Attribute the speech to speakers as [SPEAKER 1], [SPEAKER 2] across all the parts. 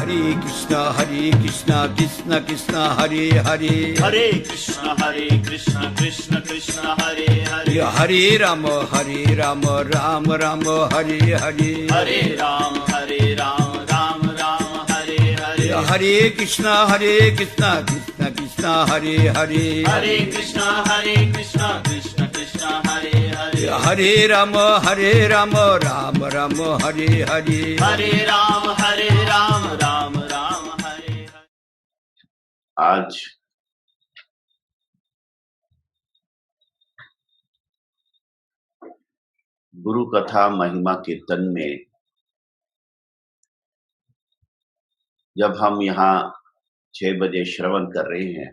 [SPEAKER 1] Krishna Krishna Krishna Hare Hare
[SPEAKER 2] Hare Krishna Krishna Krishna Hare Hare
[SPEAKER 1] Hare Rama Rama Rama Hare Hare
[SPEAKER 2] Hare Ram Ram Hare Hare
[SPEAKER 1] Hare Krishna Krishna Krishna Hare Hare
[SPEAKER 2] Hare Krishna Krishna Krishna Hare Hare
[SPEAKER 1] Hare Rama Rama Rama Hare Hare
[SPEAKER 2] Hare Ram Ram Hare Hare।
[SPEAKER 3] आज गुरु कथा महिमा कीर्तन में जब हम यहाँ 6 बजे श्रवण कर रहे हैं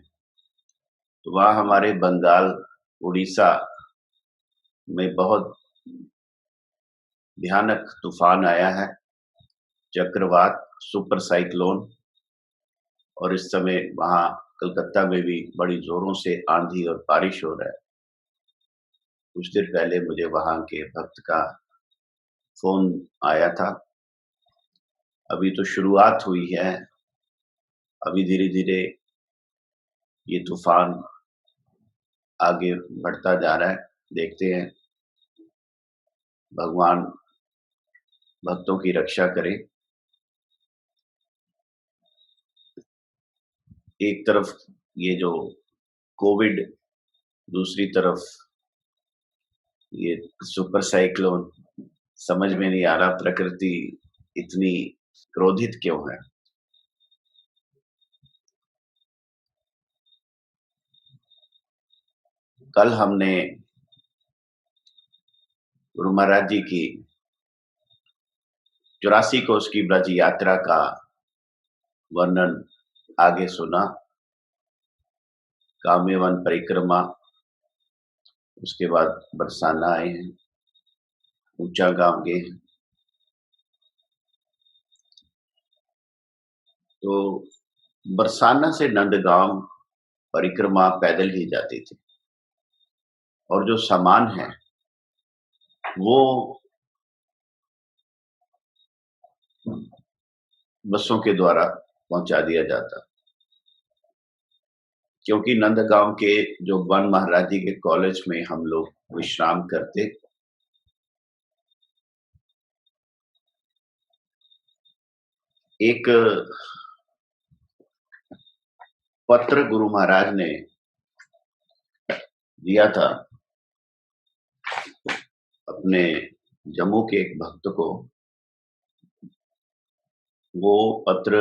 [SPEAKER 3] तो वहाँ हमारे बंगाल उड़ीसा में बहुत भयानक तूफान आया है, चक्रवात, सुपर साइक्लोन। और इस समय वहाँ कलकत्ता में भी बड़ी जोरों से आंधी और बारिश हो रहा है। कुछ देर पहले मुझे वहाँ के भक्त का फोन आया था। अभी तो शुरुआत हुई है, अभी धीरे धीरे ये तूफान आगे बढ़ता जा रहा है। देखते हैं, भगवान भक्तों की रक्षा करे। एक तरफ ये जो कोविड, दूसरी तरफ ये सुपर साइक्लोन, समझ में नहीं आ रहा प्रकृति इतनी क्रोधित क्यों है। कल हमने गुरु महाराज जी की 84 कोस की ब्रज यात्रा का वर्णन आगे सुना। काम्यवन परिक्रमा, उसके बाद बरसाना आए हैं, ऊंचा गांव गए हैं। तो बरसाना से नंदगांव परिक्रमा पैदल ही जाती थी और जो सामान है वो बसों के द्वारा पहुंचा दिया जाता, क्योंकि नंदगांव के जो वन महाराज जी के कॉलेज में हम लोग विश्राम करते, एक पत्र गुरु महाराज ने दिया था अपने जम्मू के एक भक्त को। वो पत्र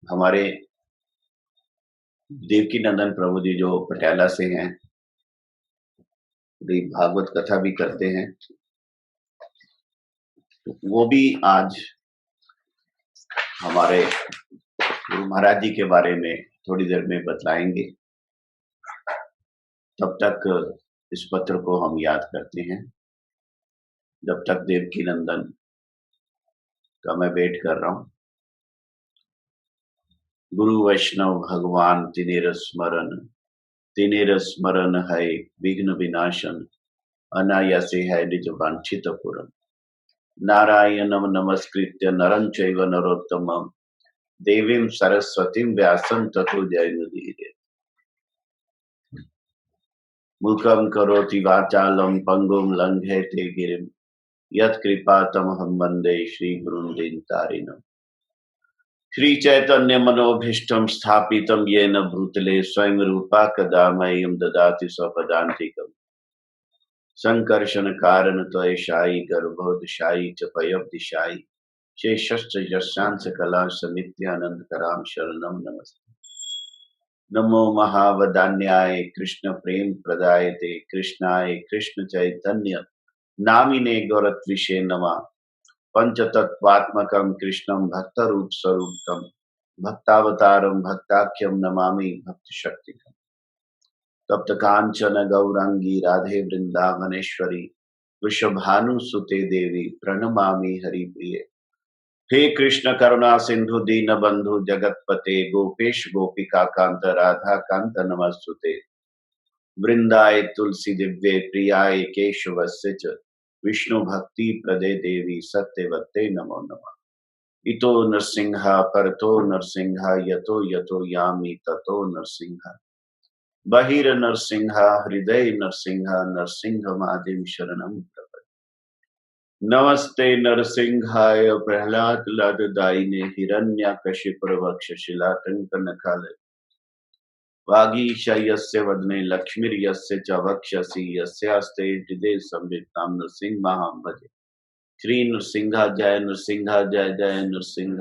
[SPEAKER 3] हमारे देवकी नंदन प्रभु जी जो पटियाला से हैं, भागवत कथा भी करते हैं, वो भी आज हमारे गुरु महाराज जी के बारे में थोड़ी देर में बतलाएंगे। तब तक इस पत्र को हम याद करते हैं। जब तक देवकी नंदन का मैं वेट कर रहा हूं। गुरु वैष्णव भगवान तिनेर स्मरण है विघ्न विनाशन, अनायासे है निज वांछित पूरन। नारायणम नमस्कृत्य नरं चैव नरोत्तमं, देवीं सरस्वतीं व्यासं ततो जयमुदीरये। मूकं करोति वाचालं पंगुं लंघयते गिरिं, यत्कृपातमहं वन्दे श्रीगुरुं दीनतारिणम्। श्री चैतन्य मनोभीष्टं स्थापितं येन भूतले स्वयं रूपा कदा मह्यं ददाति स्वपदान्तिकम्। संकर्षण कारण त्वयशायी गर्भोदशायी च पयोक्तिशायी, शेषश्च यशांश कला समित्यानंद कराम शरणं नमस्ते। नमो महावदान्याय कृष्ण प्रेम प्रदायते, कृष्णाय कृष्ण चैतन्य नामिने गौरत्विषे नमः। पंचतत्वात्मकं कृष्णं भक्तरूप स्वरूपकं, भक्तावतारं भक्ताख्यं नमामि भक्ति शक्तिकम्। तप्त कांचन गौरांगी राधे वृंदावनेश्वरी, वृषभानुसुते देवी प्रणमामि हरिप्रिये। हे कृष्ण करुणा सिंधु दीन बंधु जगतपते, गोपेश गोपिका कांत राधा कांत नमस्तुते। वृंदाय तुलसी दिव्ये प्रियाय केशवस्य च, विष्णु भक्ति प्रदे देवी सत्यवते नमो नमः। इतो नरसिंह परतो नरसिंह यतो यतो यामि ततो नरसिंह बहिर नरसिंह हृदय नरसिंह नरसिंहमादिं शरणं प्रपद्ये। नमस्ते नरसिंहाय प्रह्लादलाददायिने हिरण्यकशिपुरवक्षशिलाटङ्कनखालय वागीशयस्य वदने लक्ष्मीर्यस्य च वक्षसि यस्यास्ते हृदये संवित् तं नृसिंहमहं भजे। श्री नृसिंह जय जय नृसिंह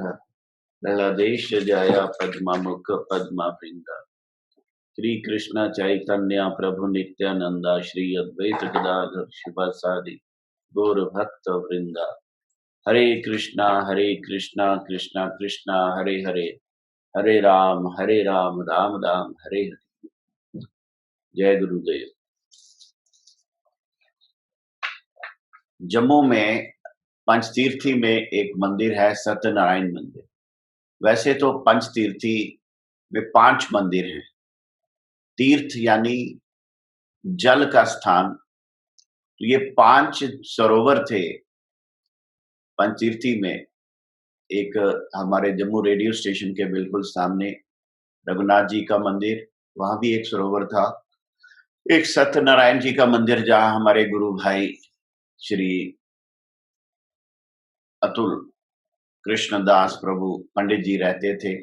[SPEAKER 3] प्रह्लादेश जय पद्ममुख पद्मभृंग। श्री कृष्ण चैतन्य प्रभु नित्यानंदा श्री अद्वैत गदाधर शिवासादि गौर भक्त वृंदा। हरे कृष्णा कृष्णा कृष्णा हरे हरे, हरे राम राम राम हरे हरे। जय गुरुदेव। जम्मू में पंचतीर्थी में एक मंदिर है सत्यनारायण मंदिर। वैसे तो पंचतीर्थी में 5 मंदिर हैं। तीर्थ यानी जल का स्थान, तो ये 5 सरोवर थे पंचतीर्थी में। एक हमारे जम्मू रेडियो स्टेशन के बिल्कुल सामने रघुनाथ जी का मंदिर, वहां भी एक सरोवर था। एक सत्यनारायण जी का मंदिर जहां हमारे गुरु भाई श्री अतुल कृष्णदास प्रभु पंडित जी रहते थे।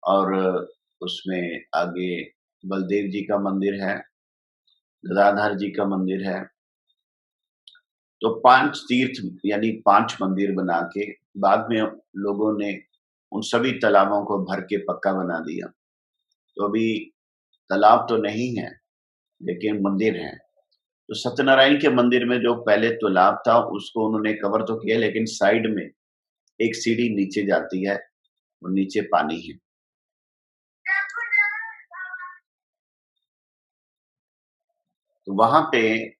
[SPEAKER 3] और उसमें आगे बलदेव जी का मंदिर है, गदाधर जी का मंदिर है। तो 5 तीर्थ यानी 5 मंदिर बना के बाद में लोगों ने उन सभी तालाबों को भर के पक्का बना दिया। तो अभी तालाब तो नहीं है लेकिन मंदिर है। तो सत्यनारायण के मंदिर में जो पहले तालाब था उसको उन्होंने कवर तो किया, लेकिन साइड में एक सीढ़ी नीचे जाती है और नीचे पानी है। तो वहां पे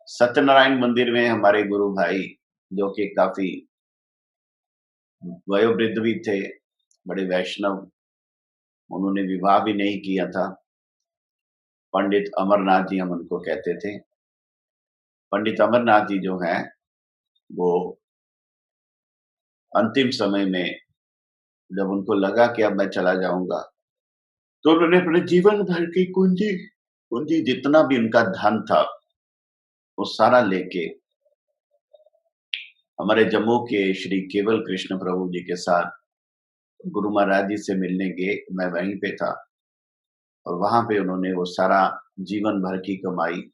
[SPEAKER 3] सत्यनारायण मंदिर में हमारे गुरु भाई जो कि काफी वयोवृद्ध भी थे, बड़े वैष्णव, उन्होंने विवाह भी नहीं किया था। पंडित अमरनाथ जी हम उनको कहते थे। पंडित अमरनाथ जी जो हैं वो अंतिम समय में जब उनको लगा कि अब मैं चला जाऊंगा, तो उन्होंने अपने जीवन भर की कुंजी कुंजी जितना भी उनका धन था वो सारा लेके हमारे जम्मू के श्री केवल कृष्ण प्रभु जी के साथ गुरु महाराज जी से मिलने गए। मैं वहीं पे था और वहां पे उन्होंने वो सारा जीवन भर की कमाई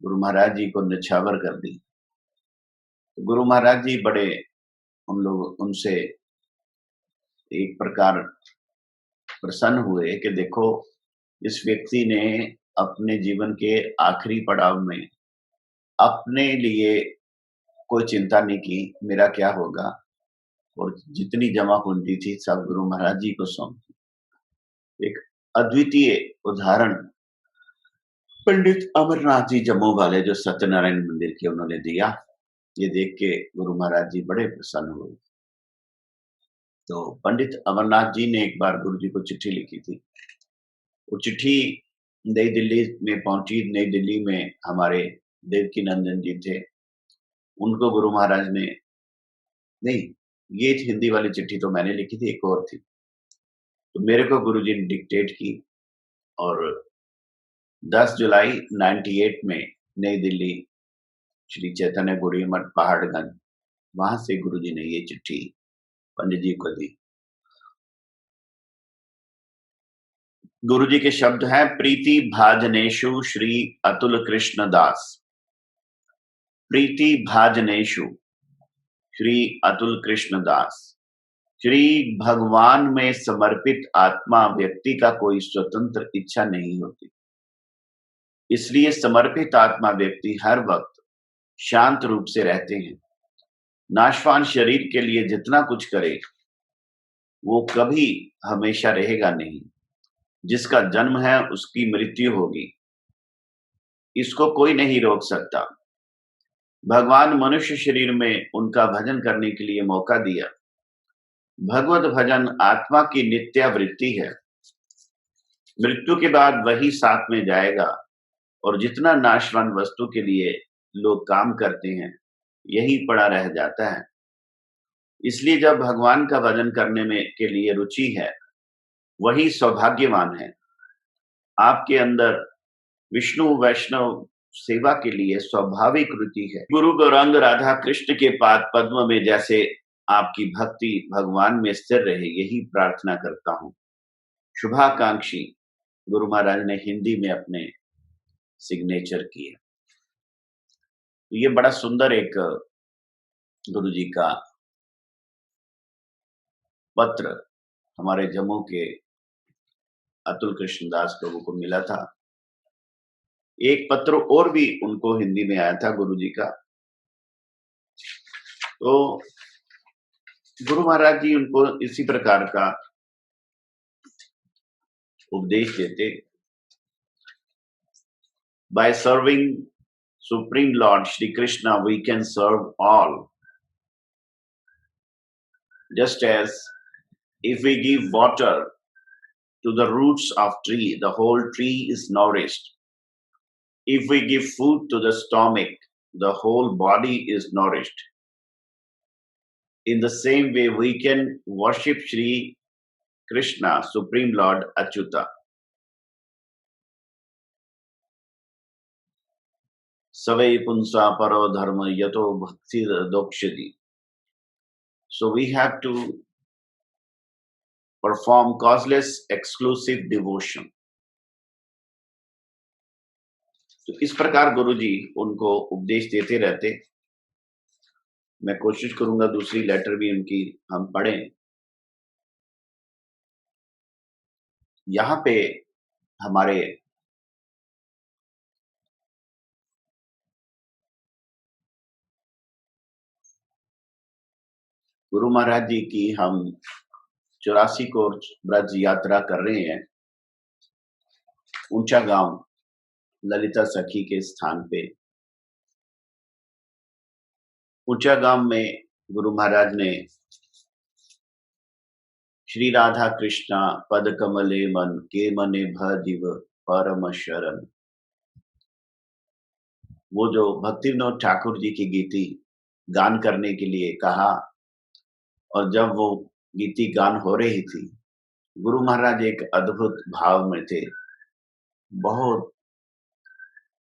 [SPEAKER 3] गुरु महाराज जी को निछावर कर दी। तो गुरु महाराज जी बड़े उनसे एक प्रकार प्रसन्न हुए कि देखो इस व्यक्ति ने अपने जीवन के आखिरी पड़ाव में अपने लिए कोई चिंता नहीं की, मेरा क्या होगा, और जितनी जमा पूंजी थी सब गुरु महाराज जी को सौंप दी। एक अद्वितीय उदाहरण पंडित अमरनाथ जी जम्मू वाले जो सत्यनारायण मंदिर के उन्होंने दिया। ये देख के गुरु महाराज जी बड़े प्रसन्न हुए। तो पंडित अमरनाथ जी ने एक बार गुरु जी को चिट्ठी लिखी थी। वो चिट्ठी नई दिल्ली में पहुंची। नई दिल्ली में हमारे देवकी नंदन जी थे, उनको गुरु महाराज ने, नहीं ये हिंदी वाली चिट्ठी तो मैंने लिखी थी, एक और थी, तो मेरे को गुरु जी ने डिक्टेट की और 10 जुलाई 98 में नई दिल्ली श्री चैतन्य गौड़ीय मठ पहाड़गंज, वहां से गुरु जी ने ये चिट्ठी पंडित जी को दी। गुरु जी के शब्द हैं, प्रीति भाजनेशु श्री अतुल कृष्ण दास। प्रीति भाजनेशु श्री अतुल कृष्ण दास। श्री भगवान में समर्पित आत्मा व्यक्ति का कोई स्वतंत्र इच्छा नहीं होती, इसलिए समर्पित आत्मा व्यक्ति हर वक्त शांत रूप से रहते हैं। नाशवान शरीर के लिए जितना कुछ करे वो कभी हमेशा रहेगा नहीं। जिसका जन्म है उसकी मृत्यु होगी, इसको कोई नहीं रोक सकता। भगवान मनुष्य शरीर में उनका भजन करने के लिए मौका दिया। भगवत भजन आत्मा की नित्यावृत्ति है। मृत्यु के बाद वही साथ में जाएगा और जितना नाशवान वस्तु के लिए लोग काम करते हैं यही पड़ा रह जाता है। इसलिए जब भगवान का भजन करने में के लिए रुचि है, वही सौभाग्यवान है। आपके अंदर विष्णु वैष्णव सेवा के लिए स्वाभाविक रुचि है। गुरु गौरांग राधा कृष्ण के पाद पद्म में जैसे आपकी भक्ति भगवान में स्थिर रहे, यही प्रार्थना करता हूँ। शुभाकांक्षी गुरु महाराज ने हिंदी में अपने सिग्नेचर किए। तो ये बड़ा सुंदर एक गुरु जी का पत्र हमारे जम्मू के अतुल कृष्णदास प्रभु को मिला था। एक पत्र और भी उनको हिंदी में आया था गुरु जी का। तो गुरु महाराज जी उनको इसी प्रकार का उपदेश देते। By serving Supreme Lord Shri Krishna, we can serve all. Just as if we give water to the roots of tree, the whole tree is nourished. If we give food to the stomach, the whole body is nourished. In the same way, we can worship Shri Krishna, Supreme Lord Achyuta. Savai punsa paro dharma yato bhakti dokshadi. So we have to perform causeless exclusive devotion. तो इस प्रकार गुरुजी उनको उपदेश देते रहते। मैं कोशिश करूंगा दूसरी लेटर भी उनकी हम पढ़ें। यहाँ पे हमारे गुरु महाराज जी की हम 84 कोर्स ब्रज यात्रा कर रहे हैं। ऊंचा गांव ललिता सखी के स्थान पे ऊंचा गांव में गुरु महाराज ने श्री राधा कृष्णा पद कमले मन के मने भजिव परम शरण, वो जो भक्ति विनोद ठाकुर जी की गीति गान करने के लिए कहा। और जब वो गीति गान हो रही थी, गुरु महाराज एक अद्भुत भाव में थे, बहुत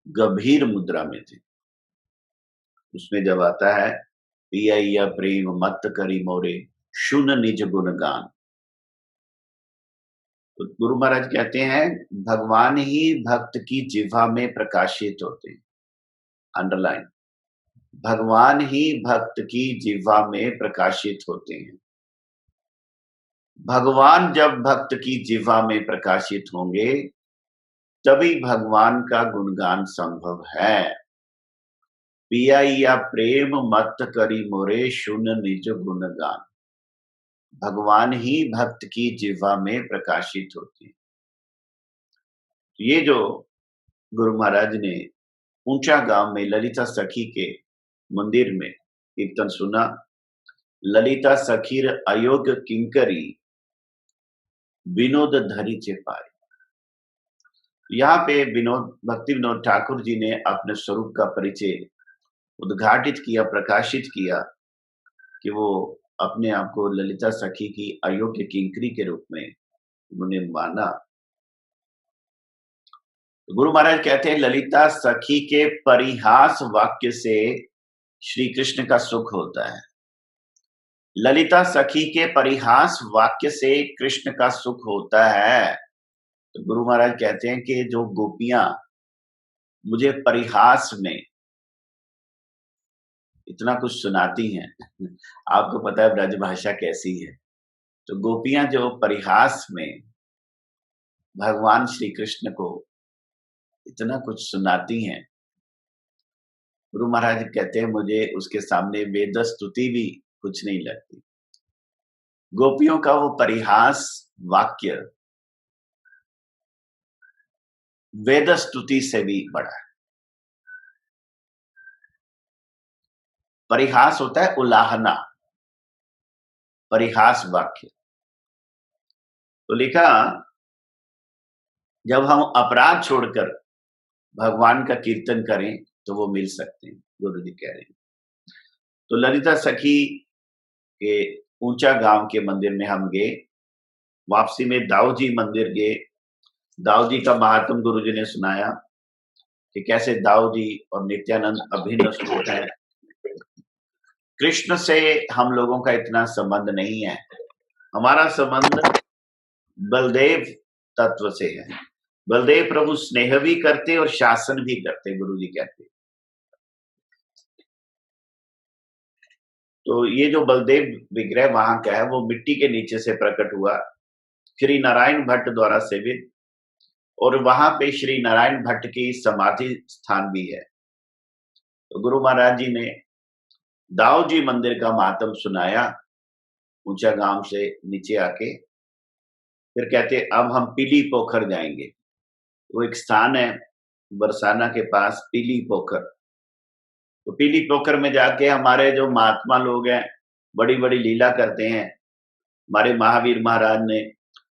[SPEAKER 3] गंभीर मुद्रा में थे। उसमें जब आता है पिया प्रेम मत करी मोरे शुन निज गुणगान, तो गुरु महाराज कहते हैं भगवान ही भक्त की जिह्वा में प्रकाशित होते हैं। अंडरलाइन, भगवान ही भक्त की जिह्वा में प्रकाशित होते हैं। भगवान जब भक्त की जिह्वा में प्रकाशित होंगे तभी भगवान का गुणगान संभव है। पिया प्रेम मत करी मोरे शुन निज गुणगान, भगवान ही भक्त की जिह्वा में प्रकाशित होते हैं। ये जो गुरु महाराज ने ऊंचा गांव में ललिता सखी के मंदिर में कीर्तन सुना, ललिता सखीर अयोग्य किंकरी विनोद धरी चे पाए। यहाँ पे भक्ति विनोद ठाकुर जी ने अपने स्वरूप का परिचय उद्घाटित किया, प्रकाशित किया कि वो अपने आप को ललिता सखी की अयोग्य किंकरी के रूप में उन्होंने माना। गुरु महाराज कहते हैं ललिता सखी के परिहास वाक्य से श्री कृष्ण का सुख होता है। ललिता सखी के परिहास वाक्य से कृष्ण का सुख होता है। तो गुरु महाराज कहते हैं कि जो गोपियां मुझे परिहास में इतना कुछ सुनाती हैं, आपको पता है ब्रज भाषा कैसी है, तो गोपियां जो परिहास में भगवान श्री कृष्ण को इतना कुछ सुनाती हैं, गुरु महाराज कहते हैं मुझे उसके सामने वेद स्तुति भी कुछ नहीं लगती। गोपियों का वो परिहास वाक्य वेद स्तुति से भी बड़ा है। परिहास होता है उलाहना, परिहास वाक्य। तो लिखा जब हम अपराध छोड़कर भगवान का कीर्तन करें तो वो मिल सकते हैं, गुरु जी कह रहे हैं। तो ललिता सखी कि ऊंचा गांव के मंदिर में हम गए। वापसी में दाऊ जी मंदिर गए। दाऊ जी का महात्म गुरु जी ने सुनाया कि कैसे दाऊ जी और नित्यानंद अभिन्न स्वरूप हैं। कृष्ण से हम लोगों का इतना संबंध नहीं है, हमारा संबंध बलदेव तत्व से है। बलदेव प्रभु स्नेह भी करते और शासन भी करते, गुरु जी कहते। तो ये जो बलदेव विग्रह वहां का है वो मिट्टी के नीचे से प्रकट हुआ, श्री नारायण भट्ट द्वारा सेवित, और वहां पे श्री नारायण भट्ट की समाधि स्थान भी है। तो गुरु महाराज जी ने दाऊ जी मंदिर का महात्म सुनाया ऊंचा गांव से नीचे आके। फिर कहते अब हम पीली पोखर जाएंगे। वो एक स्थान है बरसाना के पास, पीली पोखर। तो पीली पोखर में जाके हमारे जो महात्मा लोग हैं बड़ी बड़ी लीला करते हैं। हमारे महावीर महाराज ने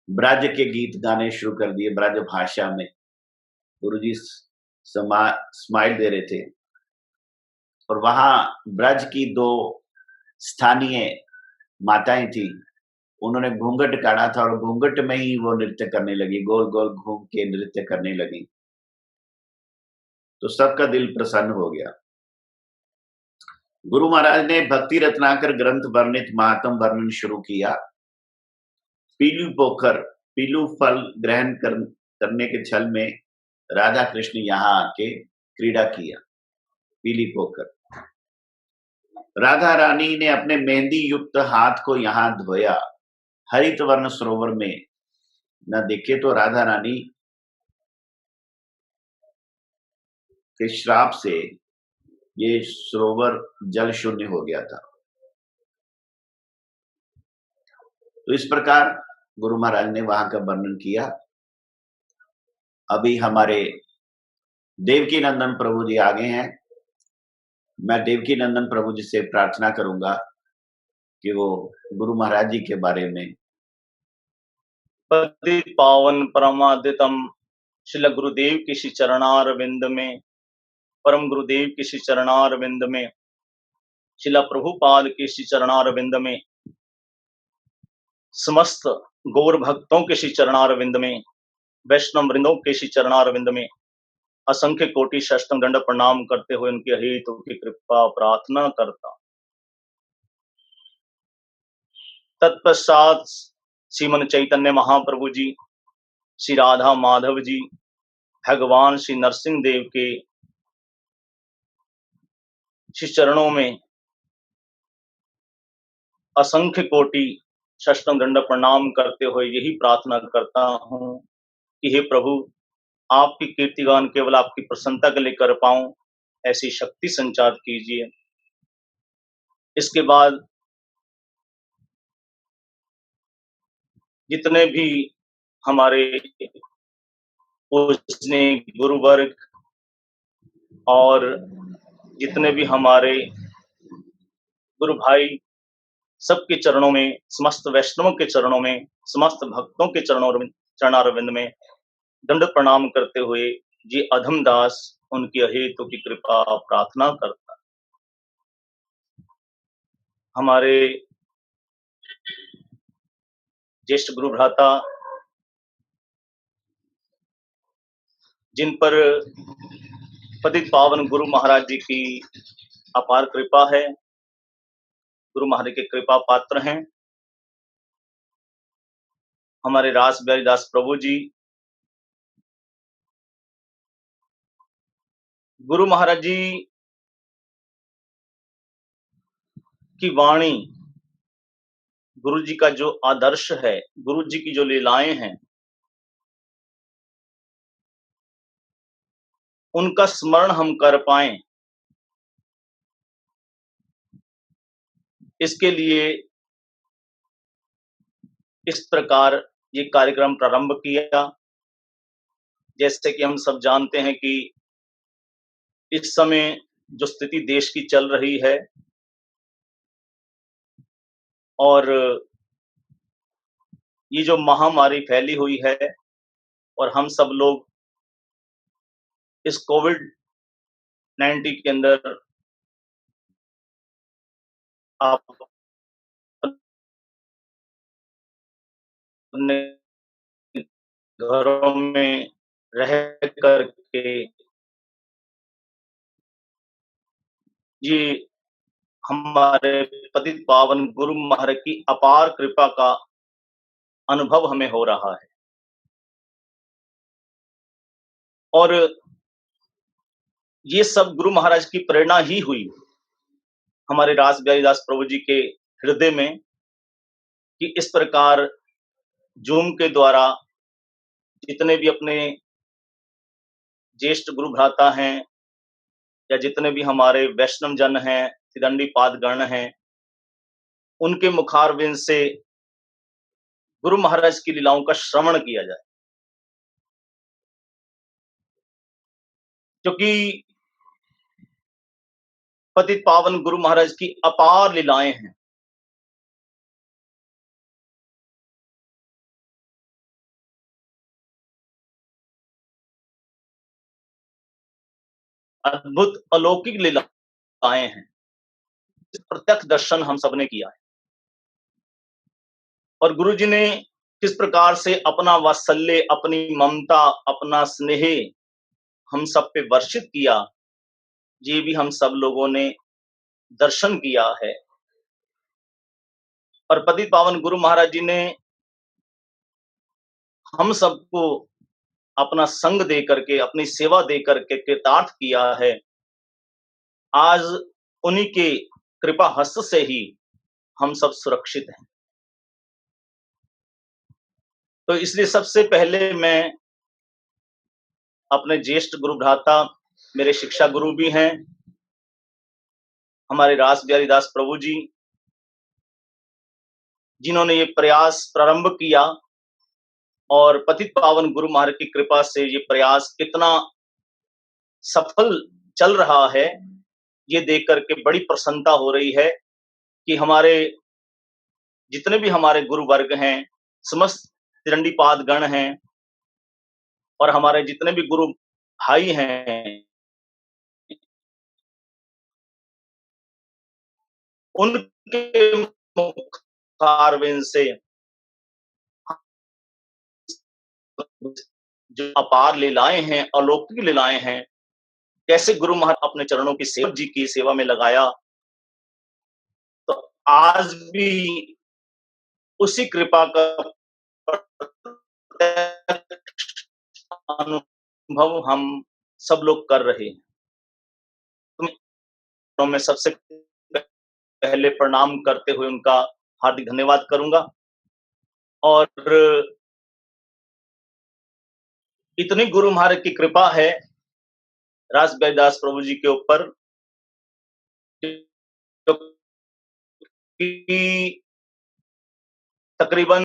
[SPEAKER 3] ब्रज के गीत गाने शुरू कर दिए, ब्रज भाषा में। गुरुजी स्माइल दे रहे थे, और वहां ब्रज की दो स्थानीय माताएं थी, उन्होंने घूंघट काढ़ा था और घूंघट में ही वो नृत्य करने लगी, गोल गोल घूम के नृत्य करने लगी। तो सबका दिल प्रसन्न हो गया। गुरु महाराज ने भक्ति रत्नाकर ग्रंथ वर्णित महात्म वर्णन शुरू किया। पीलू पोखर, पीलू फल ग्रहण करने के छल में राधा कृष्ण यहाँ आके क्रीड़ा किया। पीली पोखर, राधा रानी ने अपने मेहंदी युक्त हाथ को यहाँ धोया हरित वर्ण सरोवर में। न देखे तो राधा रानी के श्राप से ये सरोवर जल शून्य हो गया था। तो इस प्रकार गुरु महाराज ने वहां का वर्णन किया। अभी हमारे देवकी नंदन प्रभु जी आ गए हैं। मैं देवकी नंदन प्रभु जी से प्रार्थना करूंगा कि वो गुरु महाराज जी के बारे में।
[SPEAKER 2] पतित पावन परमादितम श्रील गुरुदेव के श्री चरणार विंद में, परम गुरुदेव के श्री चरणार विंद में, शिला प्रभुपाद के श्री चरणार विंद में, समस्त गौर भक्तों के श्री चरणार विंद में, वैष्णव वृंदों के श्री चरणार विंद में असंख्य कोटि साष्टांग दंड प्रणाम करते हुए उनकी हेतु की कृपा प्रार्थना करता। तत्पश्चात श्रीमन चैतन्य महाप्रभु जी, श्री राधा माधव जी, भगवान श्री नरसिंह देव के श्री चरणों में असंख्य कोटि साष्टांग दंड प्रणाम करते हुए यही प्रार्थना करता हूं कि हे प्रभु, आपकी कीर्तिगान केवल आपकी प्रसन्नता के लिए कर पाऊं, ऐसी शक्ति संचार कीजिए। इसके बाद जितने भी हमारे पूजनीय गुरुवर्ग और जितने भी हमारे गुरु भाई, सबके चरणों में, समस्त वैष्णवों के चरणों में, समस्त भक्तों के चरणारविंद में दंड प्रणाम करते हुए जी अधम दास उनकी अहेतु की कृपा प्रार्थना करता। हमारे ज्येष्ठ गुरु भ्राता, जिन पर पतित पावन गुरु महाराज जी की अपार कृपा है, गुरु महाराज के कृपा पात्र हैं, हमारे रास बिहारी दास प्रभु जी, गुरु महाराज जी की वाणी, गुरु जी का जो आदर्श है, गुरु जी की जो लीलाएं हैं, उनका स्मरण हम कर पाएं, इसके लिए इस प्रकार ये कार्यक्रम प्रारंभ किया। जैसे कि हम सब जानते हैं कि इस समय जो स्थिति देश की चल रही है और ये जो महामारी फैली हुई है और हम सब लोग इस कोविड-19 के अंदर आप अपने घरों में रह करके ये हमारे पतित पावन गुरु महाराज की अपार कृपा का अनुभव हमें हो रहा है। और ये सब गुरु महाराज की प्रेरणा ही हुई हमारे रास बिहारी दास प्रभु जी के हृदय में कि इस प्रकार जूम के द्वारा जितने भी अपने ज्येष्ठ गुरु भ्राता हैं या जितने भी हमारे वैष्णव जन हैं, त्रिदंडी पादगण हैं, उनके मुखारविंद से गुरु महाराज की लीलाओं का श्रवण किया जाए। क्योंकि पतित पावन गुरु महाराज की अपार लीलाएं हैं। अद्भुत अलौकिक लीलाएं हैं। प्रत्यक्ष दर्शन हम सबने किया है। और गुरु जी ने किस प्रकार से अपना वात्सल्य, अपनी ममता, अपना स्नेह हम सब पे वर्षित किया, ये भी हम सब लोगों ने दर्शन किया है। और पतित पावन गुरु महाराज जी ने हम सबको अपना संग दे करके, अपनी सेवा दे करके कृतार्थ किया है। आज उन्हीं के कृपा हस्त से ही हम सब सुरक्षित हैं। तो इसलिए सबसे पहले मैं अपने ज्येष्ठ गुरु भ्राता, मेरे शिक्षा गुरु भी हैं, हमारे रास बिहारी दास प्रभु जी, जिन्होंने ये प्रयास प्रारंभ किया और पतित पावन गुरु महाराज की कृपा से ये प्रयास कितना सफल चल रहा है, ये देख करके बड़ी प्रसन्नता हो रही है कि हमारे जितने भी हमारे गुरु वर्ग हैं, समस्त त्रिदंडी पादगण हैं और हमारे जितने भी गुरु भाई हैं, उनके मुखारविंद से जो अपार लीलाएं हैं, अलौकिक लीलाएं हैं, कैसे गुरु महाराज अपने चरणों की सेवा जी की सेवा में लगाया, तो आज भी उसी कृपा का अनुभव हम सब लोग कर रहे हैं। तो मैं सबसे पहले प्रणाम करते हुए उनका हार्दिक धन्यवाद करूंगा। और इतनी गुरु महाराज की कृपा है रास बिहारी दास प्रभु जी के ऊपर कि तकरीबन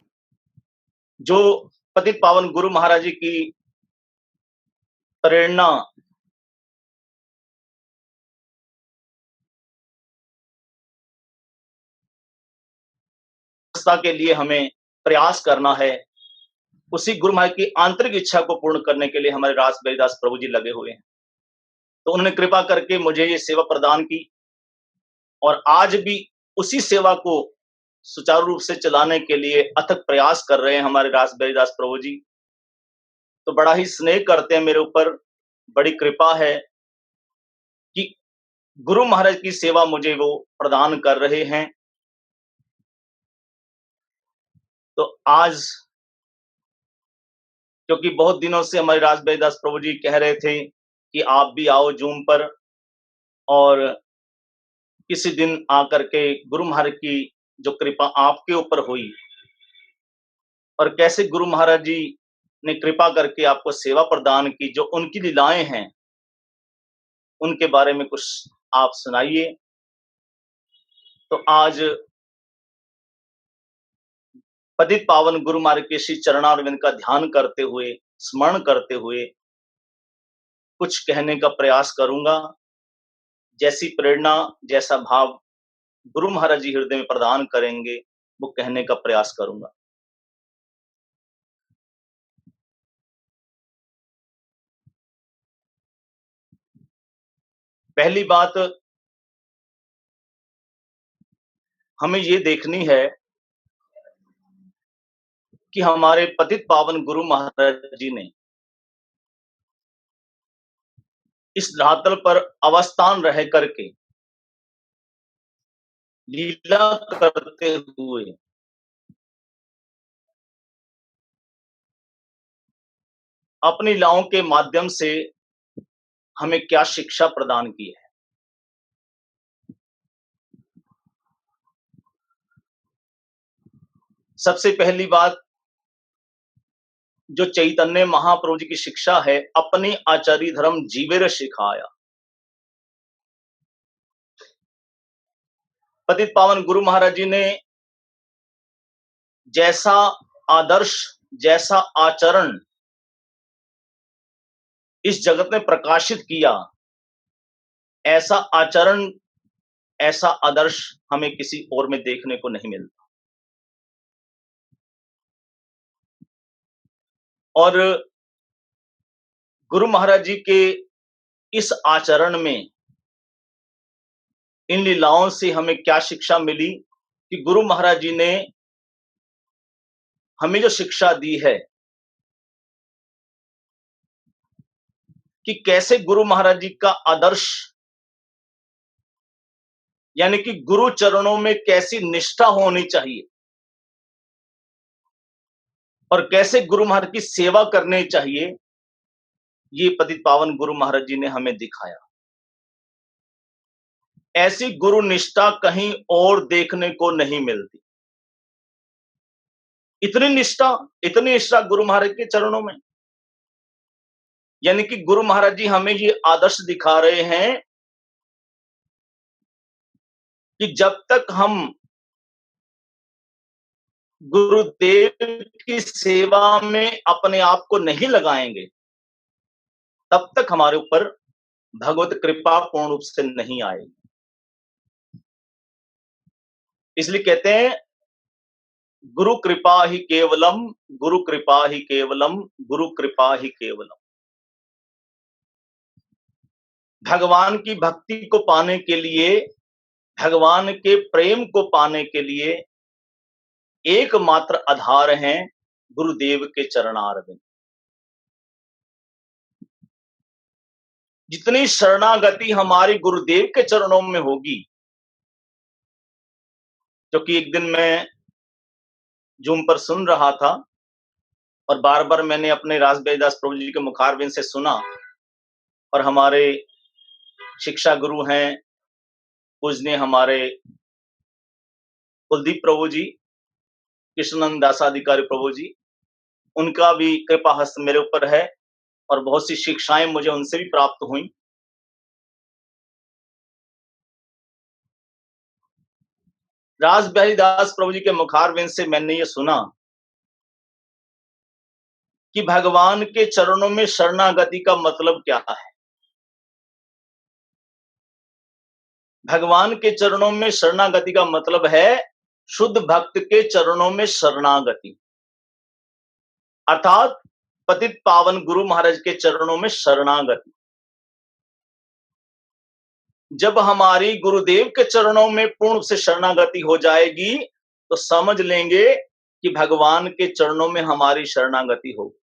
[SPEAKER 2] जो पतित पावन गुरु महाराज जी की प्रेरणा के लिए हमें प्रयास करना है, उसी गुरु महाराज की आंतरिक इच्छा को पूर्ण करने के लिए हमारे रास बिहारी दास प्रभु जी लगे हुए हैं। तो उन्होंने कृपा करके मुझे ये सेवा प्रदान की और आज भी उसी सेवा को सुचारू रूप से चलाने के लिए अथक प्रयास कर रहे हैं हमारे रास बिहारी दास प्रभु जी। तो बड़ा ही स्नेह करते हैं मेरे ऊपर, बड़ी कृपा है कि गुरु महाराज की सेवा मुझे वो प्रदान कर रहे हैं। तो आज क्योंकि बहुत दिनों से हमारे रास बिहारी दास प्रभु जी कह रहे थे कि आप भी आओ जूम पर और किसी दिन आकर के गुरु महाराज की जो कृपा आपके ऊपर हुई और कैसे गुरु महाराज जी ने कृपा करके आपको सेवा प्रदान की, जो उनकी लीलाएं हैं उनके बारे में कुछ आप सुनाइए। तो आज पतित पावन गुरु महाराज के श्री चरणारविंद का ध्यान करते हुए, स्मरण करते हुए कुछ कहने का प्रयास करूंगा। जैसी प्रेरणा, जैसा भाव गुरु महाराज जी हृदय में प्रदान करेंगे, वो कहने का प्रयास करूंगा। पहली बात हमें ये देखनी है कि हमारे पतित पावन गुरु महाराज जी ने इस धरातल पर अवस्थान रह करके लीला करते हुए अपनी लीलाओं के माध्यम से हमें क्या शिक्षा प्रदान की है। सबसे पहली बात जो चैतन्य महाप्रभु जी की शिक्षा है, अपनी आचार्य धर्म जीवेर सिखाया। पतित पावन गुरु महाराज जी ने जैसा आदर्श, जैसा आचरण इस जगत में प्रकाशित किया, ऐसा आचरण, ऐसा आदर्श हमें किसी और में देखने को नहीं मिलता। और गुरु महाराज जी के इस आचरण में, इन लीलाओं से हमें क्या शिक्षा मिली कि गुरु महाराज जी ने हमें जो शिक्षा दी है कि कैसे गुरु महाराज जी का आदर्श, यानी कि गुरु चरणों में कैसी निष्ठा होनी चाहिए और कैसे गुरु महाराज की सेवा करनी चाहिए, ये पतित पावन गुरु महाराज जी ने हमें दिखाया। ऐसी गुरु निष्ठा कहीं और देखने को नहीं मिलती। इतनी निष्ठा गुरु महाराज के चरणों में, यानी कि गुरु महाराज जी हमें ये आदर्श दिखा रहे हैं कि जब तक हम गुरुदेव की सेवा में अपने आप को नहीं लगाएंगे, तब तक हमारे ऊपर भगवत कृपा पूर्ण रूप से नहीं आएगी। इसलिए कहते हैं गुरु कृपा ही केवलम, गुरु कृपा ही केवलम, गुरु कृपा ही केवलम। भगवान की भक्ति को पाने के लिए, भगवान के प्रेम को पाने के लिए एकमात्र आधार हैं गुरुदेव के चरणारविंद। जितनी शरणागति हमारी गुरुदेव के चरणों में होगी, क्योंकि एक दिन मैं जूम पर सुन रहा था और बार बार मैंने अपने रासबिहारी दास प्रभु जी के मुखारविंद से सुना, और हमारे शिक्षा गुरु हैं पूजनीय हमारे कुलदीप प्रभु जी, कृष्णानंद दासाधिकारी प्रभु जी, उनका भी कृपा हस्त मेरे ऊपर है और बहुत सी शिक्षाएं मुझे उनसे भी प्राप्त हुई। रासबिहारी दास प्रभु जी के मुखारविंद से मैंने ये सुना कि भगवान के चरणों में शरणागति का मतलब क्या है। भगवान के चरणों में शरणागति का मतलब है शुद्ध भक्त के चरणों में शरणागति, अर्थात पतित पावन गुरु महाराज के चरणों में शरणागति। जब हमारी गुरुदेव के चरणों में पूर्ण से शरणागति हो जाएगी तो समझ लेंगे कि भगवान के चरणों में हमारी शरणागति होगी,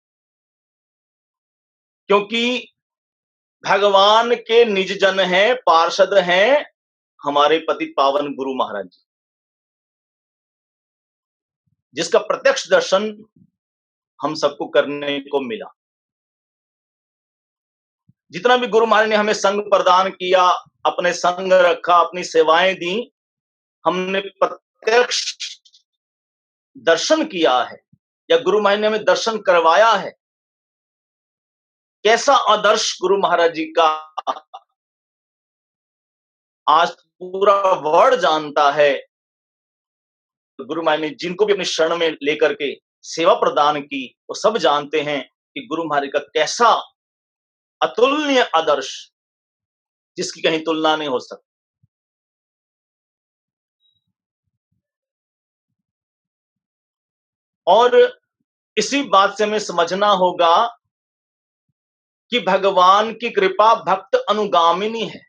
[SPEAKER 2] क्योंकि भगवान के निज जन हैं, पार्षद हैं हमारे पतित पावन गुरु महाराज जी, जिसका प्रत्यक्ष दर्शन हम सबको करने को मिला। जितना भी गुरु महाराज ने हमें संग प्रदान किया, अपने संग रखा, अपनी सेवाएं दी, हमने प्रत्यक्ष दर्शन किया है या गुरु महाराज ने हमें दर्शन करवाया है। कैसा आदर्श गुरु महाराज जी का आज पूरा वर्ल्ड जानता है। गुरु महाराज ने जिनको भी अपने शरण में लेकर के सेवा प्रदान की, वो सब जानते हैं कि गुरु महाराज का कैसा अतुलनीय आदर्श, जिसकी कहीं तुलना नहीं हो सकती। और इसी बात से हमें समझना होगा कि भगवान की कृपा भक्त अनुगामिनी है।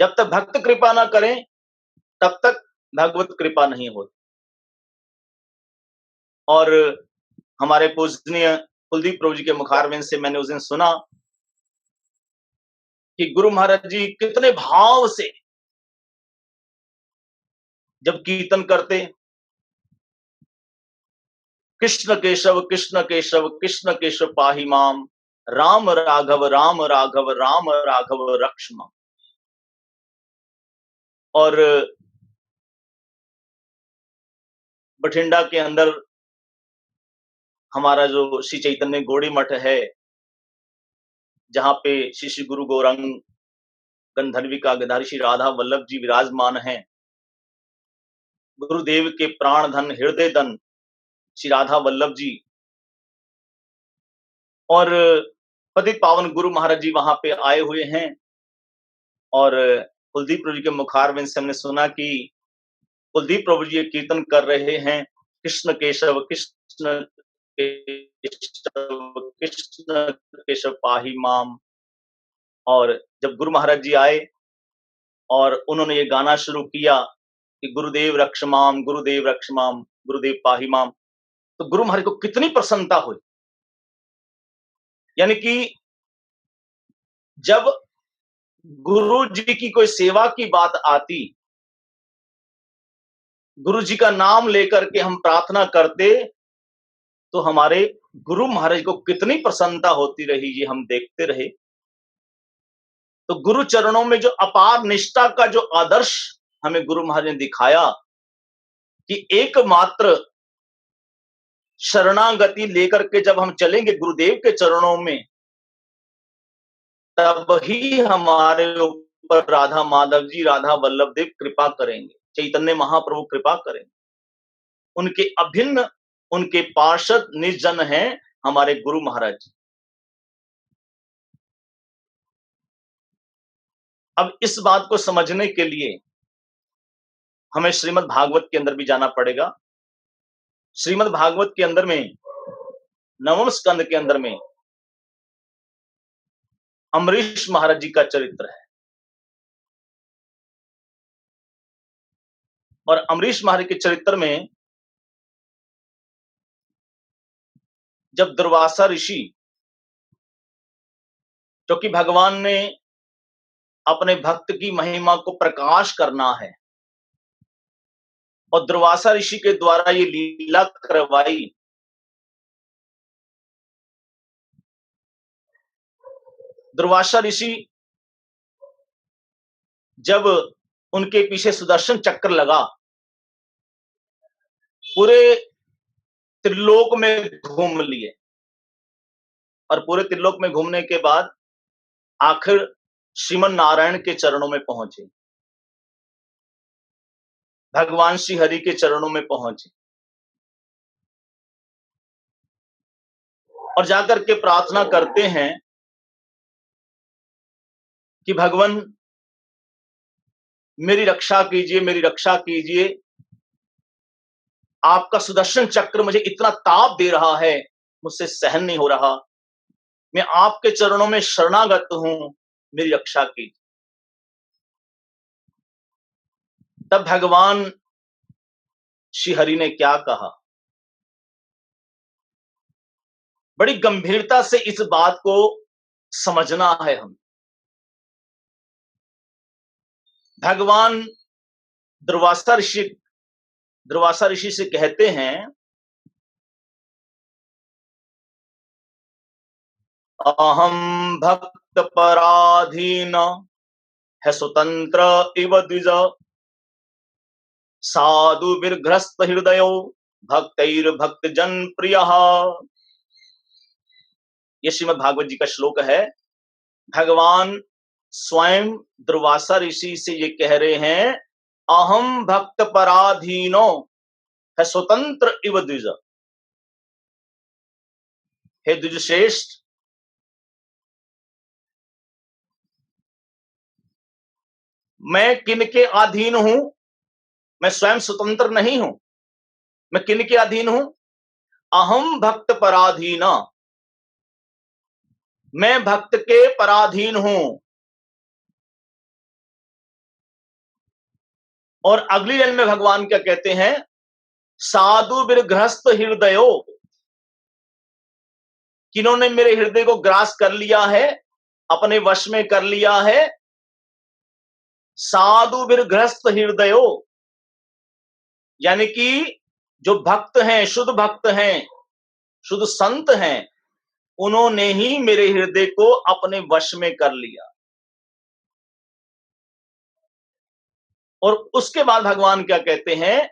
[SPEAKER 2] जब तक भक्त कृपा ना करें तब तक भगवत कृपा नहीं होती। और हमारे पूजनीय कुलदीप प्रभु जी के मुखारविंद से मैंने उस दिन सुना कि गुरु महाराज जी कितने भाव से जब कीर्तन करते, कृष्ण केशव कृष्ण केशव कृष्ण केशव पाहि माम, राम राघव राम राघव राम राघव रक्ष माम। और बठिंडा के अंदर हमारा जो श्री चैतन्य गौड़ी मठ है, जहां पे श्री गुरु गौरांग गंधर्विका गधारी श्री राधा वल्लभ जी विराजमान हैं, गुरुदेव के प्राण धन हृदय धन श्री राधा वल्लभ जी और पतित पावन गुरु महाराज जी वहां पे आए हुए हैं। और कुलदीप प्रभु जी के मुखारविंद से हमने सुना कि कुलदीप प्रभु जी कीर्तन कर रहे हैं, कृष्ण केशव कृष्ण केशव कृष्ण केशव पाहि माम। और जब गुरु महाराज जी आए और उन्होंने ये गाना शुरू किया कि गुरुदेव रक्ष माम गुरुदेव रक्ष माम गुरुदेव पाहि माम, तो गुरु महाराज को कितनी प्रसन्नता हुई। यानी कि जब गुरु जी की कोई सेवा की बात आती, गुरु जी का नाम लेकर के हम प्रार्थना करते, तो हमारे गुरु महाराज को कितनी प्रसन्नता होती रही, ये हम देखते रहे। तो गुरु चरणों में जो अपार निष्ठा का जो आदर्श हमें गुरु महाराज ने दिखाया कि एकमात्र शरणागति लेकर के जब हम चलेंगे गुरुदेव के चरणों में, तब ही हमारे ऊपर राधा माधव जी राधा वल्लभ देव कृपा करेंगे, चैतन्य महाप्रभु कृपा करेंगे। उनके अभिन्न उनके पार्षद निजन हैं हमारे गुरु महाराज जी। अब इस बात को समझने के लिए हमें श्रीमद् भागवत के अंदर भी जाना पड़ेगा। श्रीमद् भागवत के अंदर में नवम स्कंद के अंदर में अम्बरीश महाराज जी का चरित्र है। और अम्बरीश महाराज के चरित्र में जब दुर्वासा ऋषि, क्योंकि भगवान ने अपने भक्त की महिमा को प्रकाश करना है और दुर्वासा ऋषि के द्वारा ये लीला करवाई, दुर्वासा ऋषि जब उनके पीछे सुदर्शन चक्र लगा, पूरे त्रिलोक में घूम लिए और पूरे त्रिलोक में घूमने के बाद आखिर श्रीमन नारायण के चरणों में पहुंचे, भगवान श्री हरि के चरणों में पहुंचे और जाकर के प्रार्थना करते हैं कि भगवान मेरी रक्षा कीजिए, मेरी रक्षा कीजिए, आपका सुदर्शन चक्र मुझे इतना ताप दे रहा है, मुझसे सहन नहीं हो रहा, मैं आपके चरणों में शरणागत हूं, मेरी रक्षा कीजिए। तब भगवान श्री हरि ने क्या कहा, बड़ी गंभीरता से इस बात को समझना है हम। भगवान दुर्वासा ऋषि से कहते हैं, अहम भक्त पराधीन है स्वतंत्र इव द्विज, साधु विग्रस्त हृदयो भक्तैर भक्त जन प्रिय। ये श्रीमद् भागवत जी का श्लोक है। भगवान स्वयं दुर्वासा ऋषि से ये कह रहे हैं, अहम भक्त पराधीनो है स्वतंत्र इव द्विज। हे द्विज श्रेष्ठ, मैं किन के अधीन हूं? मैं स्वयं स्वतंत्र नहीं हूं, मैं किन के अधीन हूं? अहम भक्त पराधीना, मैं भक्त के पराधीन हूं। और अगली लाइन में भगवान क्या कहते हैं, साधु गृहस्थ हृदयो, किन्होंने मेरे हृदय को ग्रास कर लिया है, अपने वश में कर लिया है। साधु गृहस्थ हृदयो, यानी कि जो भक्त हैं, शुद्ध भक्त हैं, शुद्ध संत हैं, उन्होंने ही मेरे हृदय को अपने वश में कर लिया। और उसके बाद भगवान क्या कहते हैं,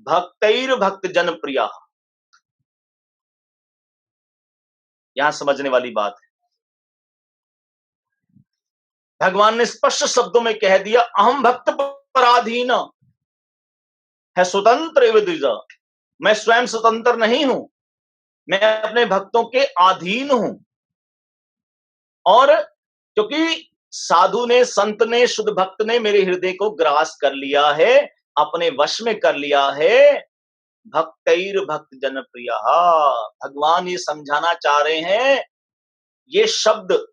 [SPEAKER 2] भक्तैर भक्त जन प्रिया। यहां समझने वाली बात है। भगवान ने स्पष्ट शब्दों में कह दिया, अहम भक्त पराधीन है स्वतंत्र विद्विजा। मैं स्वयं स्वतंत्र नहीं हूं, मैं अपने भक्तों के अधीन हूं। और क्योंकि साधु ने, संत ने, शुद्ध भक्त ने मेरे हृदय को ग्रास कर लिया है, अपने वश में कर लिया है। भक्तैर भक्त जन प्रिया, भगवान ये समझाना चाह रहे हैं, ये शब्द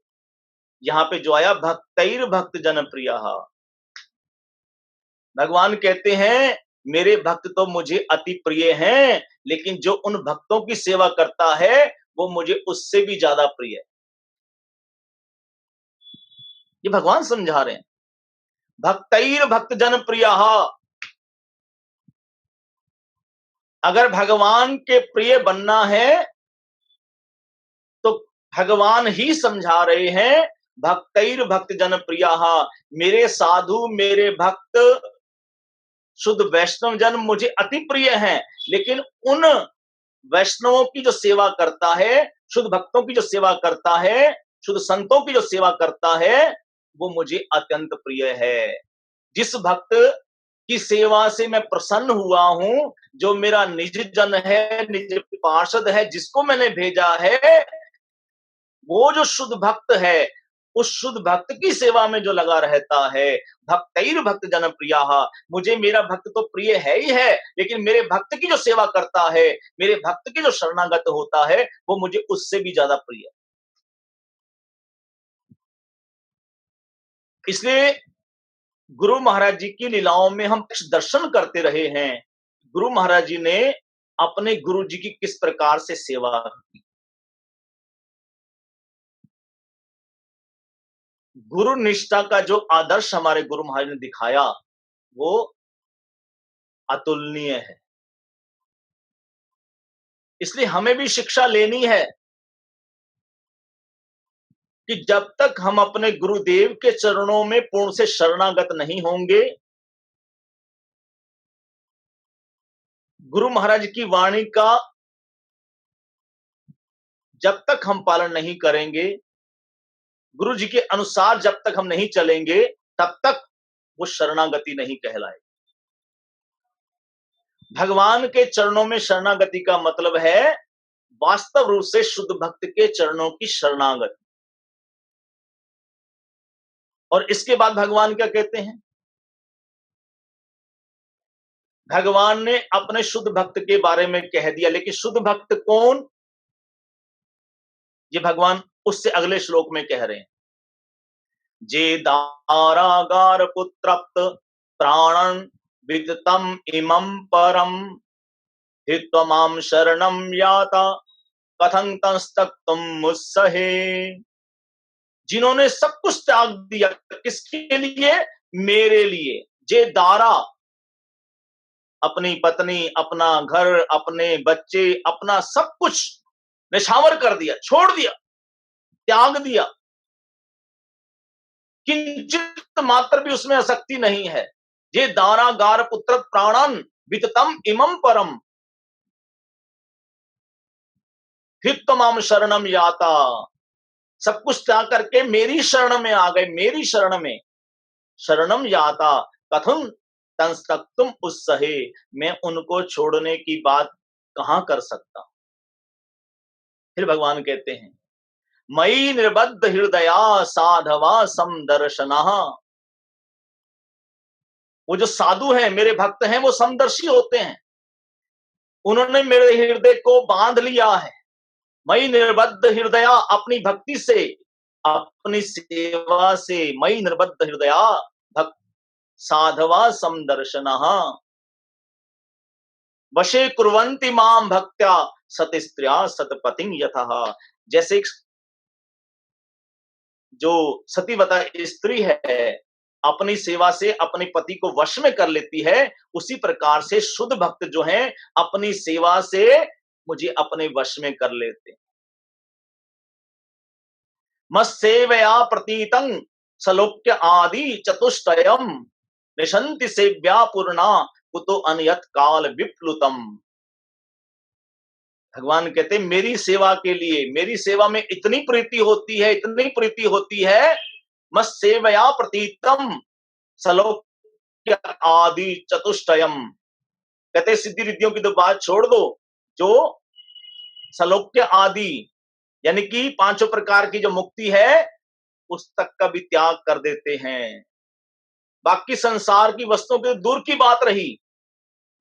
[SPEAKER 2] यहां पे जो आया, भक्तैर भक्त जन प्रिया, भगवान कहते हैं मेरे भक्त तो मुझे अति प्रिय हैं, लेकिन जो उन भक्तों की सेवा करता है वो मुझे उससे भी ज्यादा प्रिय है। ये भगवान समझा रहे हैं, भक्तैर भक्त जन प्रिया। अगर भगवान के प्रिय बनना है तो भगवान ही समझा रहे हैं, भक्तैर भक्त जन प्रिया, मेरे साधु, मेरे भक्त, शुद्ध वैष्णव जन मुझे अति प्रिय हैं, लेकिन उन वैष्णवों की जो सेवा करता है, शुद्ध भक्तों की जो सेवा करता है, शुद्ध संतों की जो सेवा करता है, वो मुझे अत्यंत प्रिय है। जिस भक्त की सेवा से मैं प्रसन्न हुआ हूं, जो मेरा निज जन है, निज पार्षद है, जिसको मैंने भेजा है, वो जो शुद्ध भक्त है, उस शुद्ध भक्त की सेवा में जो लगा रहता है, भक्तैर भक्त जन प्रिया, मुझे मेरा भक्त तो प्रिय है ही है, लेकिन मेरे भक्त की जो सेवा करता है, मेरे भक्त की जो शरणागत होता है, वो मुझे उससे भी ज्यादा प्रिय है। इसलिए गुरु महाराज जी की लीलाओं में हम दर्शन करते रहे हैं, गुरु महाराज जी ने अपने गुरु जी की किस प्रकार से सेवा की। गुरु निष्ठा का जो आदर्श हमारे गुरु महाराज ने दिखाया, वो अतुलनीय है। इसलिए हमें भी शिक्षा लेनी है कि जब तक हम अपने गुरुदेव के चरणों में पूर्ण से शरणागत नहीं होंगे, गुरु महाराज की वाणी का जब तक हम पालन नहीं करेंगे, गुरु जी के अनुसार जब तक हम नहीं चलेंगे, तब तक वो शरणागति नहीं कहलाएगी। भगवान के चरणों में शरणागति का मतलब है वास्तव रूप से शुद्ध भक्त के चरणों की शरणागति। और इसके बाद भगवान क्या कहते हैं, भगवान ने अपने शुद्ध भक्त के बारे में कह दिया, लेकिन शुद्ध भक्त कौन, ये भगवान उससे अगले श्लोक में कह रहे हैं, जे दारागार पुत्रप्त प्राणन विदतम इमं परम हित्वमाम शरणम याता कथं तस्तक्तुम मुत्सहे। जिन्होंने सब कुछ त्याग दिया, किसके लिए, मेरे लिए। जे दारा, अपनी पत्नी, अपना घर, अपने बच्चे, अपना सब कुछ निछावर कर दिया, छोड़ दिया, त्याग दिया, किंचित मात्र भी उसमें आसक्ति नहीं है। ये दारा गार पुत्र प्राणन विततम इमं परम हित्वमाम शरणम याता, सब कुछ त्याग करके मेरी शरण में आ गए, मेरी शरण में, शरणम याता कथम तंस्तक्तुम उत्सहे, मैं उनको छोड़ने की बात कहां कर सकता। फिर भगवान कहते हैं, मयि निर्बद्ध हृदया साधवा समदर्शना। वो जो साधु हैं, मेरे भक्त हैं, वो समदर्शी होते हैं, उन्होंने मेरे हृदय को बांध लिया है। मयि निर्बद्ध हृदया, अपनी भक्ति से, अपनी सेवा से, मयि निर्बद्ध हृदया भक्त साधवा समदर्शना, वशे कुर्वन्ति माम भक्त्या सति स्त्रिया सतपतिं यथः। जैसे जो सतीवता स्त्री है अपनी सेवा से अपने पति को वश में कर लेती है, उसी प्रकार से शुद्ध भक्त जो हैं अपनी सेवा से मुझे अपने वश में कर लेते। मत्सेवया प्रतीतं सलोक्य आदि चतुष्टयम निशंति सेव्या पूर्णा कुतो अनयत काल विप्लुतम। भगवान कहते मेरी सेवा के लिए, मेरी सेवा में इतनी प्रीति होती है, इतनी प्रीति होती है, मत सेवया प्रतीतम सलोक्य आदि चतुष्टयम। कहते सिद्धि रिद्धियों की तो बात छोड़ दो, जो सलोक्य आदि यानी कि पांचों प्रकार की जो मुक्ति है उस तक का भी त्याग कर देते हैं। बाकी संसार की वस्तुओं की दूर की बात रही,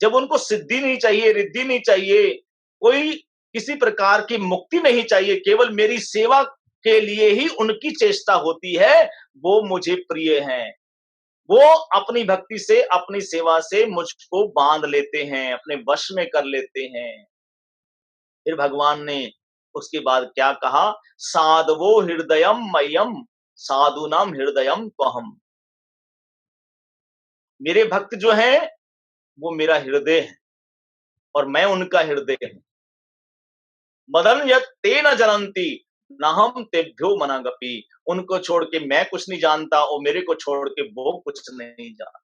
[SPEAKER 2] जब उनको सिद्धि नहीं चाहिए, रिद्धि नहीं चाहिए, कोई किसी प्रकार की मुक्ति नहीं चाहिए, केवल मेरी सेवा के लिए ही उनकी चेष्टा होती है, वो मुझे प्रिय हैं। वो अपनी भक्ति से, अपनी सेवा से मुझको बांध लेते हैं, अपने वश में कर लेते हैं। फिर भगवान ने उसके बाद क्या कहा, साधवो हृदयम मय्यम साधुनाम हृदयम त्वहम। मेरे भक्त जो हैं वो मेरा हृदय है और मैं उनका हृदय हूं। मदन यत ते न जनंती न हम तेभ्यो मनागपी। उनको छोड़ के मैं कुछ नहीं जानता और मेरे को छोड़ के वो कुछ नहीं जानता।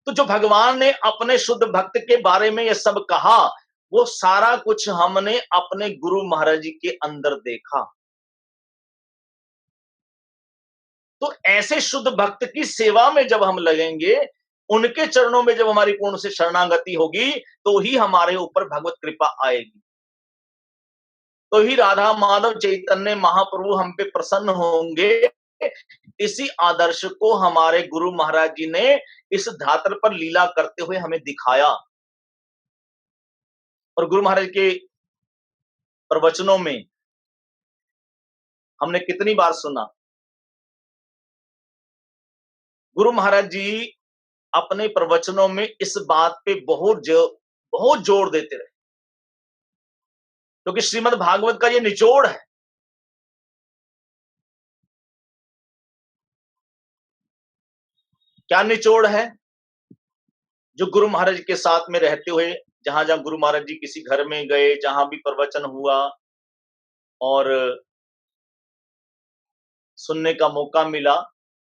[SPEAKER 2] तो जो भगवान ने अपने शुद्ध भक्त के बारे में ये सब कहा, वो सारा कुछ हमने अपने गुरु महाराज जी के अंदर देखा। तो ऐसे शुद्ध भक्त की सेवा में जब हम लगेंगे, उनके चरणों में जब हमारी पूर्ण से शरणागति होगी, तो ही हमारे ऊपर भगवत कृपा आएगी, तो ही राधा माधव चैतन्य महाप्रभु हम पे प्रसन्न होंगे। इसी आदर्श को हमारे गुरु महाराज जी ने इस धातर पर लीला करते हुए हमें दिखाया। और गुरु महाराज के प्रवचनों में हमने कितनी बार सुना, गुरु महाराज जी अपने प्रवचनों में इस बात पे बहुत जोर देते रहे, क्योंकि श्रीमद् भागवत का ये निचोड़ है। क्या निचोड़ है? जो गुरु महाराज के साथ में रहते हुए जहां जहां गुरु महाराज जी किसी घर में गए, जहां भी प्रवचन हुआ और सुनने का मौका मिला,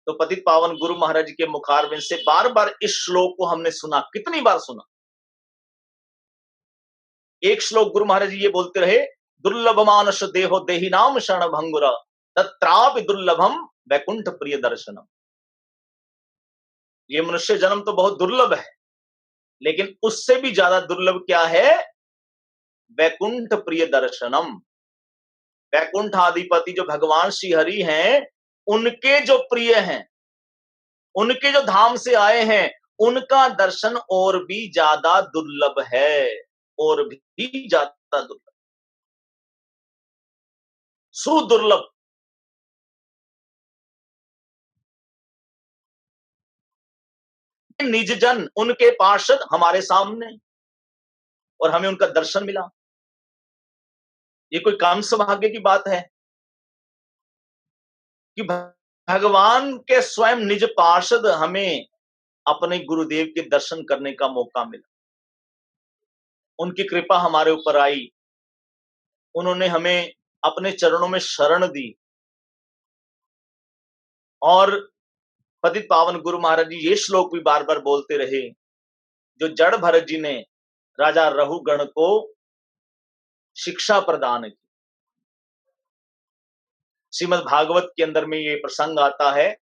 [SPEAKER 2] तो पतित पावन गुरु महाराज जी के मुखारविंद से बार बार इस श्लोक को हमने सुना। कितनी बार सुना? एक श्लोक गुरु महाराज जी ये बोलते रहे, दुर्लभ मानस देहो देही नाम शरण भंगुरा तत्रापि दुर्लभम वैकुंठ प्रिय दर्शनम। ये मनुष्य जन्म तो बहुत दुर्लभ है, लेकिन उससे भी ज्यादा दुर्लभ क्या है? वैकुंठ प्रिय दर्शनम। वैकुंठ आदिपति जो भगवान श्री हरि हैं, उनके जो प्रिय हैं, उनके जो धाम से आए हैं, उनका दर्शन और भी ज्यादा दुर्लभ है, और भी ज्यादा दुर्लभ, सुदुर्लभ। निज जन उनके पार्षद हमारे सामने और हमें उनका दर्शन मिला, ये कोई काम सौभाग्य की बात है कि भगवान के स्वयं निज पार्षद हमें अपने गुरुदेव के दर्शन करने का मौका मिला। उनकी कृपा हमारे ऊपर आई, उन्होंने हमें अपने चरणों में शरण दी। और पतित पावन गुरु महाराज जी ये श्लोक भी बार बार बोलते रहे, जो जड़ भरत जी ने राजा रहुगण को शिक्षा प्रदान की। श्रीमद् भागवत के अंदर में ये प्रसंग आता है,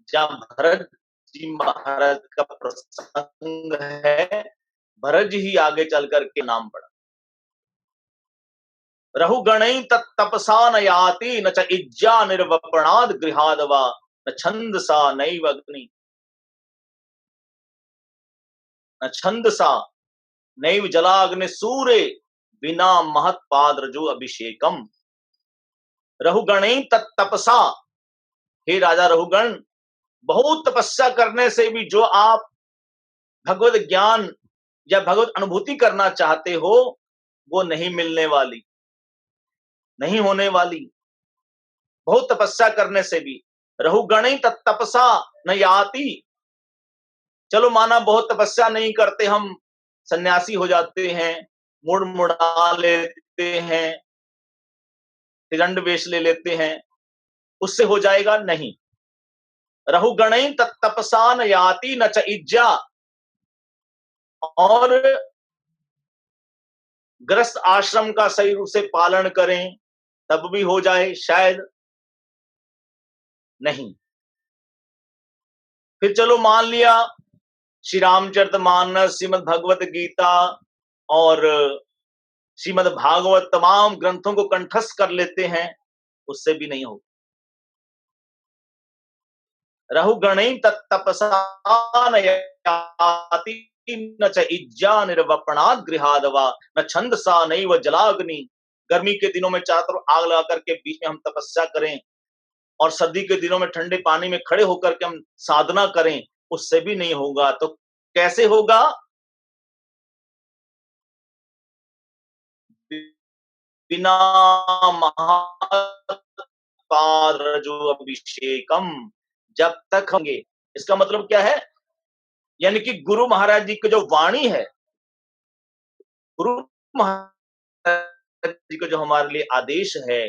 [SPEAKER 2] जहां भरत जी महाराज का प्रसंग है, भरत जी ही आगे चल करके नाम पड़ा। रहुगणै तत्तपसा न याति न च इज्जा निर्वपणाद गृहादवा न छंदसा नैव अग्नि न छंदसा नैव जलाग्नि सूरे बिना महत पाद्रजो अभिषेकम। रहुगणै तत्तपसा, हे राजा रहुगण, बहुत तपस्या करने से भी जो आप भगवत ज्ञान या भगवत अनुभूति करना चाहते हो, वो नहीं मिलने वाली, नहीं होने वाली। बहुत तपस्या करने से भी रहुगणै तत्तपसा न याति। चलो माना बहुत तपस्या नहीं करते, हम सन्यासी हो जाते हैं, मुड़ मुड़ा लेते हैं, त्रिदंड वेश ले लेते हैं, उससे हो जाएगा नहीं। रहुगणै तत्तपसा न याति न च इज्जा। और गृहस्थ आश्रम का सही रूप से पालन करें तब भी हो जाए शायद नहीं। फिर चलो मान लिया श्री रामचरितमानस, श्रीमद् भगवत गीता और श्रीमद् भागवत तमाम ग्रंथों को कंठस्थ कर लेते हैं, उससे भी नहीं होगा। रहुगणै तत्तपसा न याति न च इज्जा निर्वपणात् गृहादवा न छंदसा नैव जलाग्नि। गर्मी के दिनों में चारों तरफ आग लगा करके बीच में हम तपस्या करें और सर्दी के दिनों में ठंडे पानी में खड़े होकर के हम साधना करें, उससे भी नहीं होगा। तो कैसे होगा? बिना महापादरजो अभिषेकम, जब तक होंगे। इसका मतलब क्या है? यानी कि गुरु महाराज जी की जो वाणी है, गुरु महाराज जी का जो हमारे लिए आदेश है,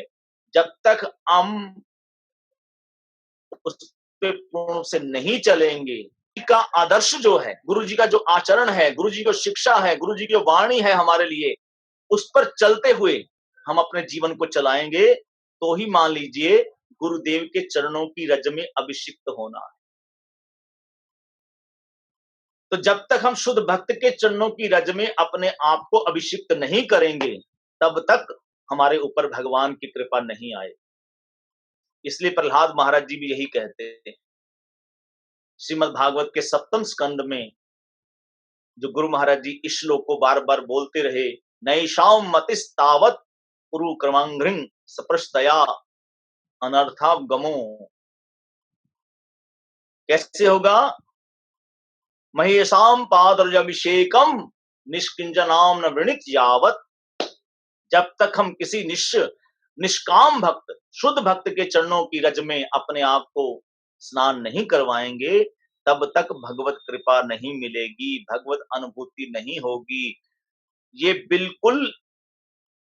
[SPEAKER 2] जब तक हम उस पे पूर्ण रूप से नहीं चलेंगे, का आदर्श जो है, गुरु जी का जो आचरण है, गुरु जी की शिक्षा है, गुरु जी की वाणी है हमारे लिए, उस पर चलते हुए हम अपने जीवन को चलाएंगे, तो ही मान लीजिए गुरुदेव के चरणों की रज में अभिषिक्त होना है। तो जब तक हम शुद्ध भक्त के चरणों की रज में अपने आप को अभिषिक्त नहीं करेंगे, तब तक हमारे ऊपर भगवान की कृपा नहीं आए। इसलिए प्रहलाद महाराज जी भी यही कहते हैं श्रीमद् भागवत के 7वें स्कंद में, जो गुरु महाराज जी इस श्लोक को बार बार बोलते रहे, नैषाम मतिस्तावत कुरु क्रमांघ्रिं सप्रस्तया अनर्थावगमो। कैसे होगा? महेशाम पादरजाभिषेकम निष्किंचनाम न वृणित यावत। जब तक हम किसी निष्काम भक्त, शुद्ध भक्त के चरणों की रज में अपने आप को स्नान नहीं करवाएंगे, तब तक भगवत कृपा नहीं मिलेगी, भगवत अनुभूति नहीं होगी। ये बिल्कुल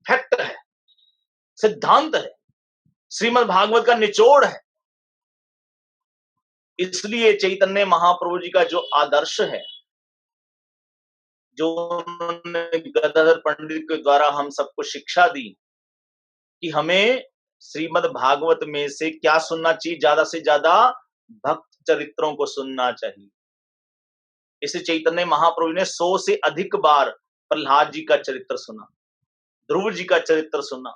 [SPEAKER 2] फैक्ट है, सिद्धांत है, श्रीमद् भागवत का निचोड़ है। इसलिए चैतन्य महाप्रभु जी का जो आदर्श है, जो उन्होंने गदाधर पंडित के द्वारा हम सबको शिक्षा दी कि हमें श्रीमद् भागवत में से क्या सुनना चाहिए, ज्यादा से ज्यादा भक्त चरित्रों को सुनना चाहिए। इसे चैतन्य महाप्रभु ने 100 से अधिक बार प्रहलाद जी का चरित्र सुना, ध्रुव जी का चरित्र सुना।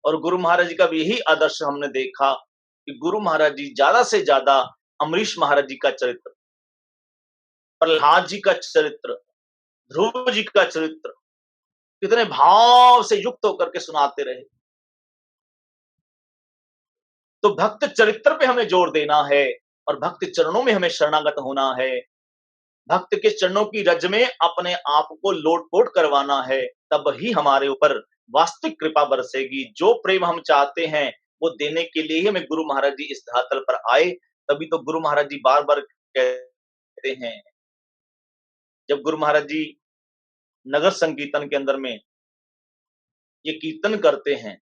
[SPEAKER 2] और गुरु महाराज जी का भी यही आदर्श हमने देखा कि गुरु महाराज जी ज्यादा से ज्यादा अमरीश महाराज जी का चरित्र, प्रहलाद जी का चरित्र, ध्रुव जी का चरित्र कितने भाव से युक्त होकर के सुनाते रहे। तो भक्त चरित्र पे हमें जोर देना है और भक्त चरणों में हमें शरणागत होना है, भक्त के चरणों की रज में अपने आप को लोटपोट करवाना है, तब ही हमारे ऊपर वास्तविक कृपा बरसेगी। जो प्रेम हम चाहते हैं वो देने के लिए ही हमें गुरु महाराज जी इस धरातल पर आए। तभी तो गुरु महाराज जी बार बार कहते हैं, जब गुरु महाराज जी नगर संकीर्तन के अंदर में ये कीर्तन करते हैं,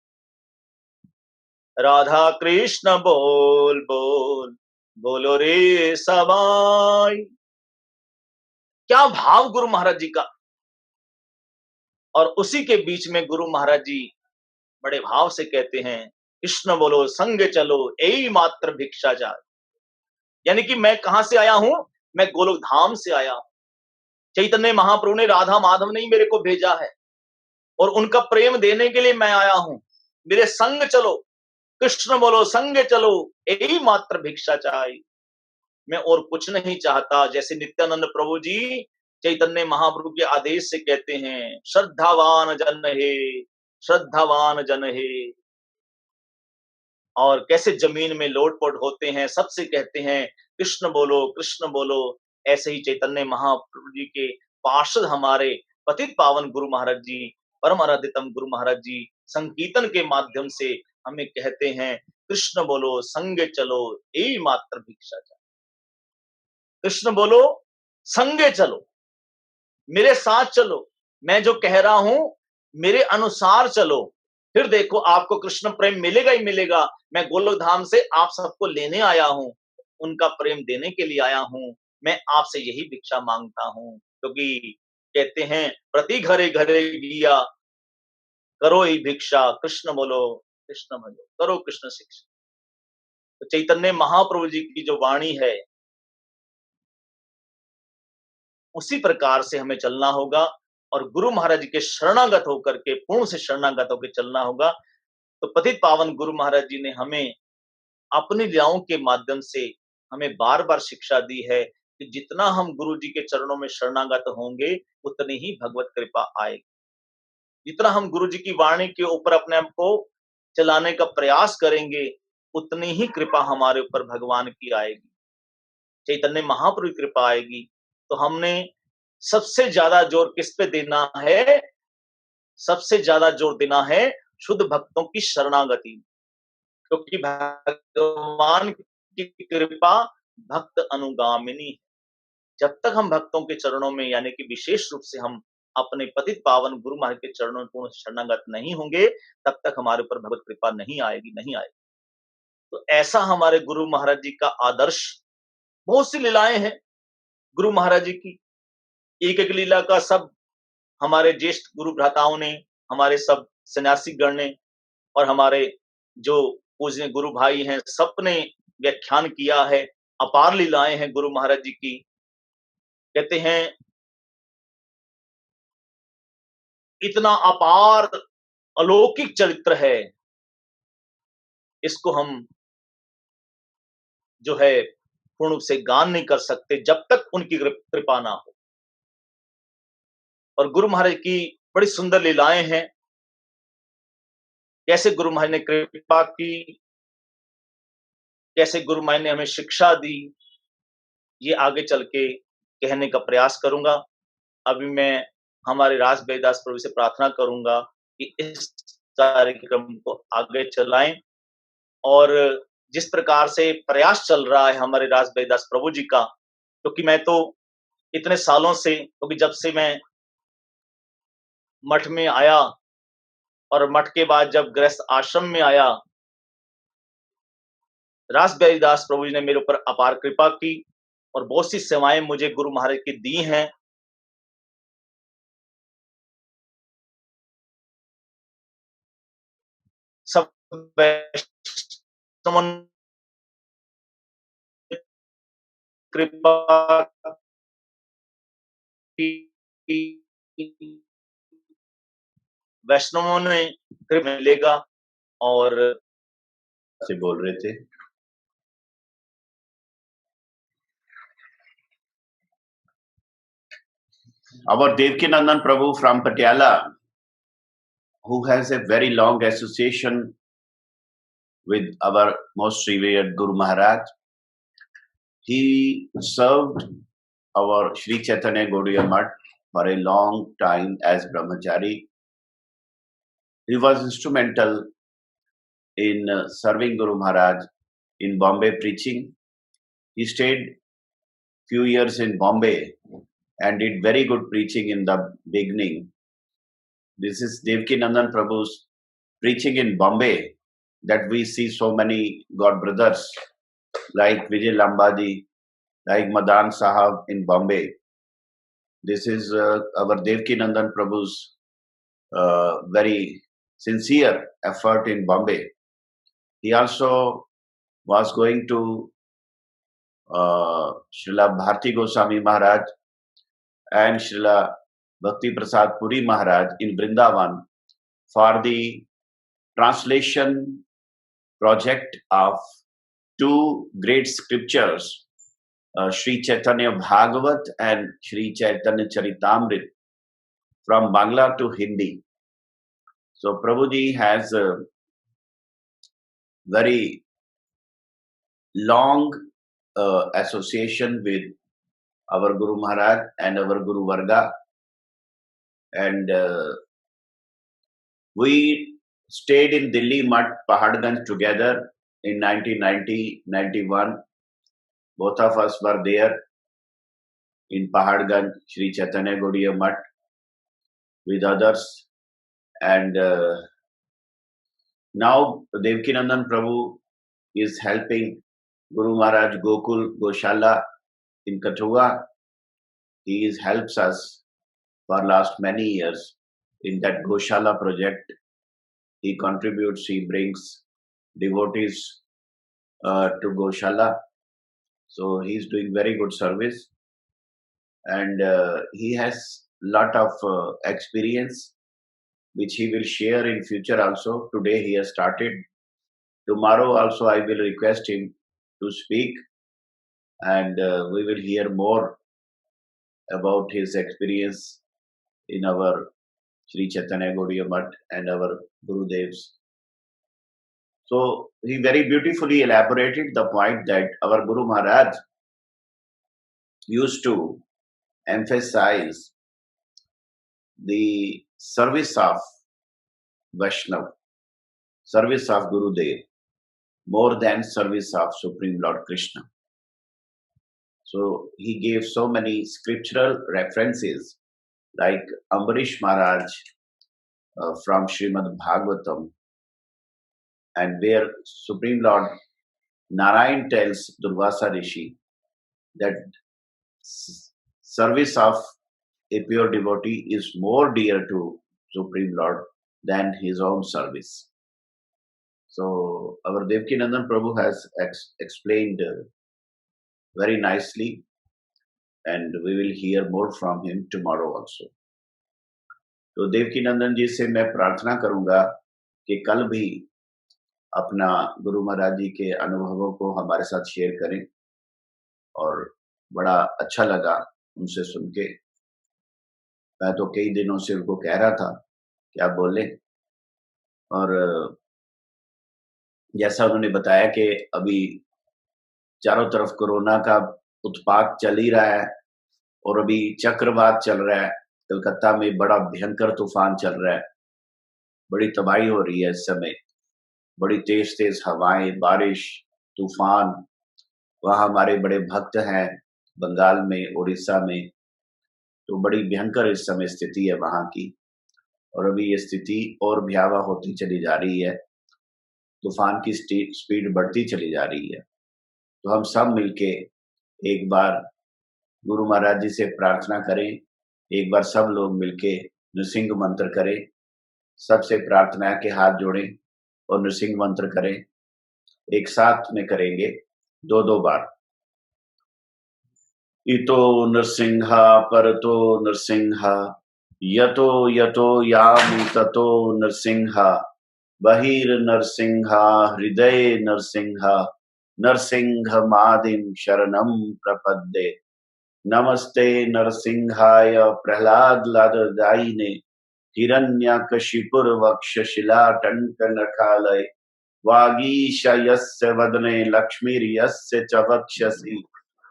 [SPEAKER 2] राधा कृष्ण बोल बोल बोलो रे सबाई। क्या भाव गुरु महाराज जी का। और उसी के बीच में गुरु महाराज जी बड़े भाव से कहते हैं, कृष्ण बोलो संग चलो यही मात्र भिक्षा जाए। यानी कि मैं कहां से आया हूं? मैं गोलोक धाम से आया हूं। चैतन्य महाप्रभु ने राधा माधव ने ही मेरे को भेजा है और उनका प्रेम देने के लिए मैं आया हूं। मेरे संग चलो, कृष्ण बोलो संग चलो यही मात्र भिक्षा चाहे। मैं और कुछ नहीं चाहता। जैसे नित्यानंद प्रभु जी चैतन्य महाप्रभु के आदेश से कहते हैं, श्रद्धावान जन हे, श्रद्धावान जन हे। और कैसे जमीन में लोटपोट होते हैं, सबसे कहते हैं कृष्ण बोलो, कृष्ण बोलो। ऐसे ही चैतन्य महाप्रभु जी के पार्षद हमारे पतित पावन गुरु महाराज जी, परम आराध्यतम गुरु महाराज जी संकीर्तन के माध्यम से हमें कहते हैं, कृष्ण बोलो संगे चलो यही मात्र भिक्षा चाहिए। कृष्ण बोलो संगे चलो, मेरे साथ चलो, मैं जो कह रहा हूं मेरे अनुसार चलो, फिर देखो आपको कृष्ण प्रेम मिलेगा ही मिलेगा। मैं गोलोक धाम से आप सबको लेने आया हूं, उनका प्रेम देने के लिए आया हूं। मैं आपसे यही भिक्षा मांगता हूं, क्योंकि कहते हैं प्रति घरे घरे गिया करो ही भिक्षा, कृष्ण बोलो कृष्ण बोलो करो कृष्ण शिक्षा। तो चैतन्य महाप्रभु जी की जो वाणी है उसी प्रकार से हमें चलना होगा और गुरु महाराज के शरणागत होकर के, पूर्ण से शरणागत होकर चलना होगा। तो पतित पावन गुरु महाराज जी ने हमें अपनी लीलाओं के माध्यम से हमें बार बार शिक्षा दी है कि जितना हम गुरु जी के चरणों में शरणागत होंगे उतनी ही भगवत कृपा आएगी। जितना हम गुरु जी की वाणी के ऊपर अपने आप को चलाने का प्रयास करेंगे उतनी ही कृपा हमारे ऊपर भगवान की आएगी, चैतन्य महाप्रभु की कृपा आएगी। तो हमने सबसे ज्यादा जोर किस पे देना है? सबसे ज्यादा जोर देना है शुद्ध भक्तों की शरणागति, क्योंकि भगवान की कृपा भक्त अनुगामिनी है। जब तक हम भक्तों के चरणों में यानी कि विशेष रूप से हम अपने पतित पावन गुरु महाराज के चरणों में पूर्ण शरणागत नहीं होंगे, तब तक हमारे ऊपर भगवत कृपा नहीं आएगी, नहीं आएगी। तो ऐसा हमारे गुरु महाराज जी का आदर्श, बहुत सी लीलाएं हैं गुरु महाराज जी की, एक एक लीला का सब हमारे ज्येष्ठ गुरु भ्राताओं ने, हमारे सब सन्यासी गण ने और हमारे जो पूजनीय गुरु भाई हैं सबने व्याख्यान किया है। अपार लीलाएं हैं गुरु महाराज जी की। कहते हैं इतना अपार अलौकिक चरित्र है, इसको हम जो है पूर्ण रूप से गान नहीं कर सकते जब तक उनकी कृपा ना हो। और गुरु महाराज की बड़ी सुंदर लीलाएं हैं, कैसे गुरु महाराज ने कृपा की, कैसे गुरु महाराज ने हमें शिक्षा दी, ये आगे चल के कहने का प्रयास करूंगा। अभी मैं हमारे रास बेदास प्रभु से प्रार्थना करूंगा कि इस कार्यक्रम को आगे चलाएं और जिस प्रकार से प्रयास चल रहा है हमारे रास बेदास प्रभु जी का, क्योंकि मैं तो इतने सालों से, क्योंकि जब से मैं मठ में आया और मठ के बाद जब गृहस्थ आश्रम में आया, रास बेदास प्रभु जी ने मेरे ऊपर अपार कृपा की और बहुत सी सेवाएं मुझे गुरु महाराज की दी हैं। सब कृपा की, वैष्णवों ने कृपा मिलेगा। और
[SPEAKER 3] से बोल रहे थे, our Devkinandan Prabhu from Patiala, who has a very long association with our most revered Guru Maharaj, he served our Sri Chaitanya Gaudiya Math for a long time as brahmachari. He was instrumental in serving Guru Maharaj in Bombay preaching. He stayed few years in Bombay and did very good preaching in the beginning. This is Devkinandan Prabhu's preaching in Bombay that we see so many God brothers like Vijay Lambaji, like Madan Sahab in Bombay. This is our Devkinandan Prabhu's very sincere effort in Bombay. He also was going to Srila Bharti Goswami Maharaj and Srila Bhakti Prasad Puri Maharaj in Vrindavan for the translation project of two great scriptures, Sri Chaitanya Bhagavat and Sri Chaitanya Charitamrit, from Bangla to Hindi. So Prabhuji has a very long association with our Guru Maharaj and our Guru Varga, and we stayed in Delhi Mutt, Paharganj together in 1990-91. Both of us were there in Paharganj, Sri Chaitanya Gaudiya Mutt with others. And now Devkinandan Prabhu is helping Guru Maharaj Gokul Goshala in Kathua. He helps us for last many years in that Goshala project. He contributes, he brings devotees to Goshala. So he is doing very good service, and he has lot of experience which he will share in future also. Today he has started. Tomorrow also I will request him to speak, and we will hear more about his experience in our Sri Chaitanya Gaudiya Mutt and our Gurudevs. So he very beautifully elaborated the point that our Guru Maharaj used to emphasize the service of Vaishnav, service of Gurudev, more than service of Supreme Lord Krishna. So he gave so many scriptural references like Ambarish Maharaj from Srimad Bhagavatam, and where Supreme Lord Narayan tells Durvasa Rishi that service of a pure devotee is more dear to Supreme Lord than his own service. So our Devkinandan Prabhu has explained very nicely, and we will hear more from him tomorrow also. तो देवकीनंदन जी से मैं प्रार्थना करूंगा कि कल भी अपना गुरु महाराज जी के अनुभवों को हमारे साथ शेयर करें, और बड़ा अच्छा लगा उनसे सुन के। मैं तो कई दिनों से उनको कह रहा था कि आप बोलें, और जैसा उन्होंने बताया कि अभी चारों तरफ कोरोना का उत्पात चल ही रहा है, और अभी चक्रवात चल रहा है, कलकत्ता में बड़ा भयंकर तूफान चल रहा है, बड़ी तबाही हो रही है इस समय, बड़ी तेज तेज हवाएं, बारिश, तूफान। वहाँ हमारे बड़े भक्त हैं बंगाल में, उड़ीसा में, तो बड़ी भयंकर इस समय स्थिति है वहाँ की, और अभी ये स्थिति और भयावह होती चली जा रही है, तूफान की स्पीड बढ़ती चली जा रही है। तो हम सब मिलके एक बार गुरु महाराज जी से प्रार्थना करें, एक बार सब लोग मिलके नृसिंह मंत्र करें, सबसे प्रार्थना है कि हाथ जोड़ें और नृसिंह मंत्र करें, एक साथ में करेंगे 2-2 बार। इतो नृसिंहा परतो नृसिंहा, यतो यतो यामि ततो नृसिंहा, बहिर नृसिंहा हृदय नृसिंहा, नरसिंहमादिं शरणं प्रपद्ये। नमस्ते नरसिंहाय प्रह्लादलाददायिने, हिरण्यकशिपुर्वक्षशिलाटङ्कनखालये, वागीशयस्य वदने लक्ष्मीर्यस्य च वक्षसि,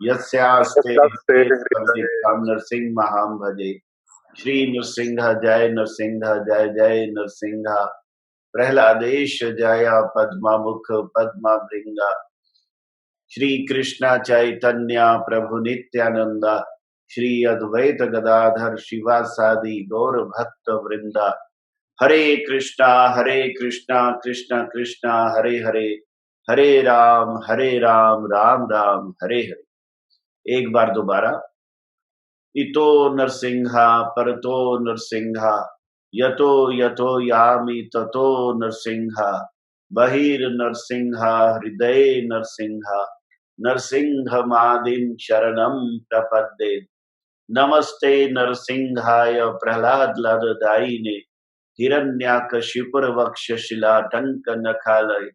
[SPEAKER 3] यस्यास्ते तं नरसिंहमहं भजे। श्री नृसिंह जय नरसिंह, जय जय नरसिंह। प्रह्लादेश जय पद्ममुख पद्मभृंगा, श्री कृष्ण चैतन्य प्रभु नित्यानंद, श्री अद्वैत गदाधर शिवासादि गौर भक्त वृंदा। हरे कृष्णा कृष्ण कृष्ण हरे हरे, हरे राम राम राम हरे हरे। एक बार दोबारा। इतो नरसिंहा परतो नरसिंहा, यतो यतो यामि ततो नरसिंहा, बहिर नरसिंहा हृदय नरसिंहा, नरसिंहमादिं शरणं प्रपद्ये। नमस्ते नरसिंहाय प्रह्लादलाददायिने, हिरण्यकशिपुर्वक्षशिलाटङ्कनखालये,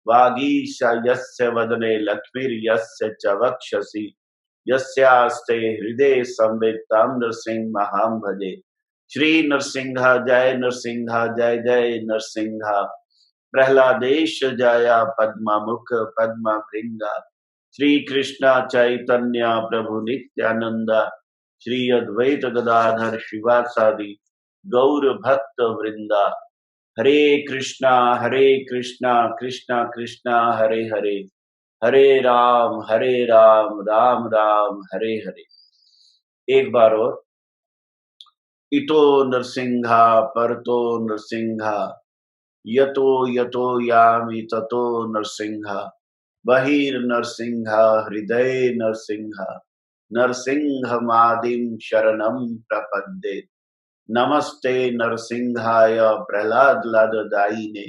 [SPEAKER 3] वागीशयस्य वदने लक्ष्मीर्यस्य च वक्षसि, यस्यास्ते हृदये संवित् तं नरसिंहमहं भजे। श्री नरसिंह जय नरसिंह, जय जय नरसिंह। प्रह्लादेश जय पद्ममुख पद्मभृंगा, श्री कृष्ण चैतन्य प्रभु नित्यानंद, श्री अद्वैत गदाधर शिवासादि गौर भक्त वृंदा। हरे कृष्णा कृष्णा कृष्णा हरे हरे, हरे राम राम राम हरे हरे। एक बार और, इतो नरसिंहा परतो नरसिंहा, यतो यतो यामि ततो नरसिंहा, बहिर्नरसिंहा हृदय नरसिंहा, नरसिंहमादिं शरणं प्रपद्ये। नमस्ते नरसिंहाय प्रह्लादलाददायिने,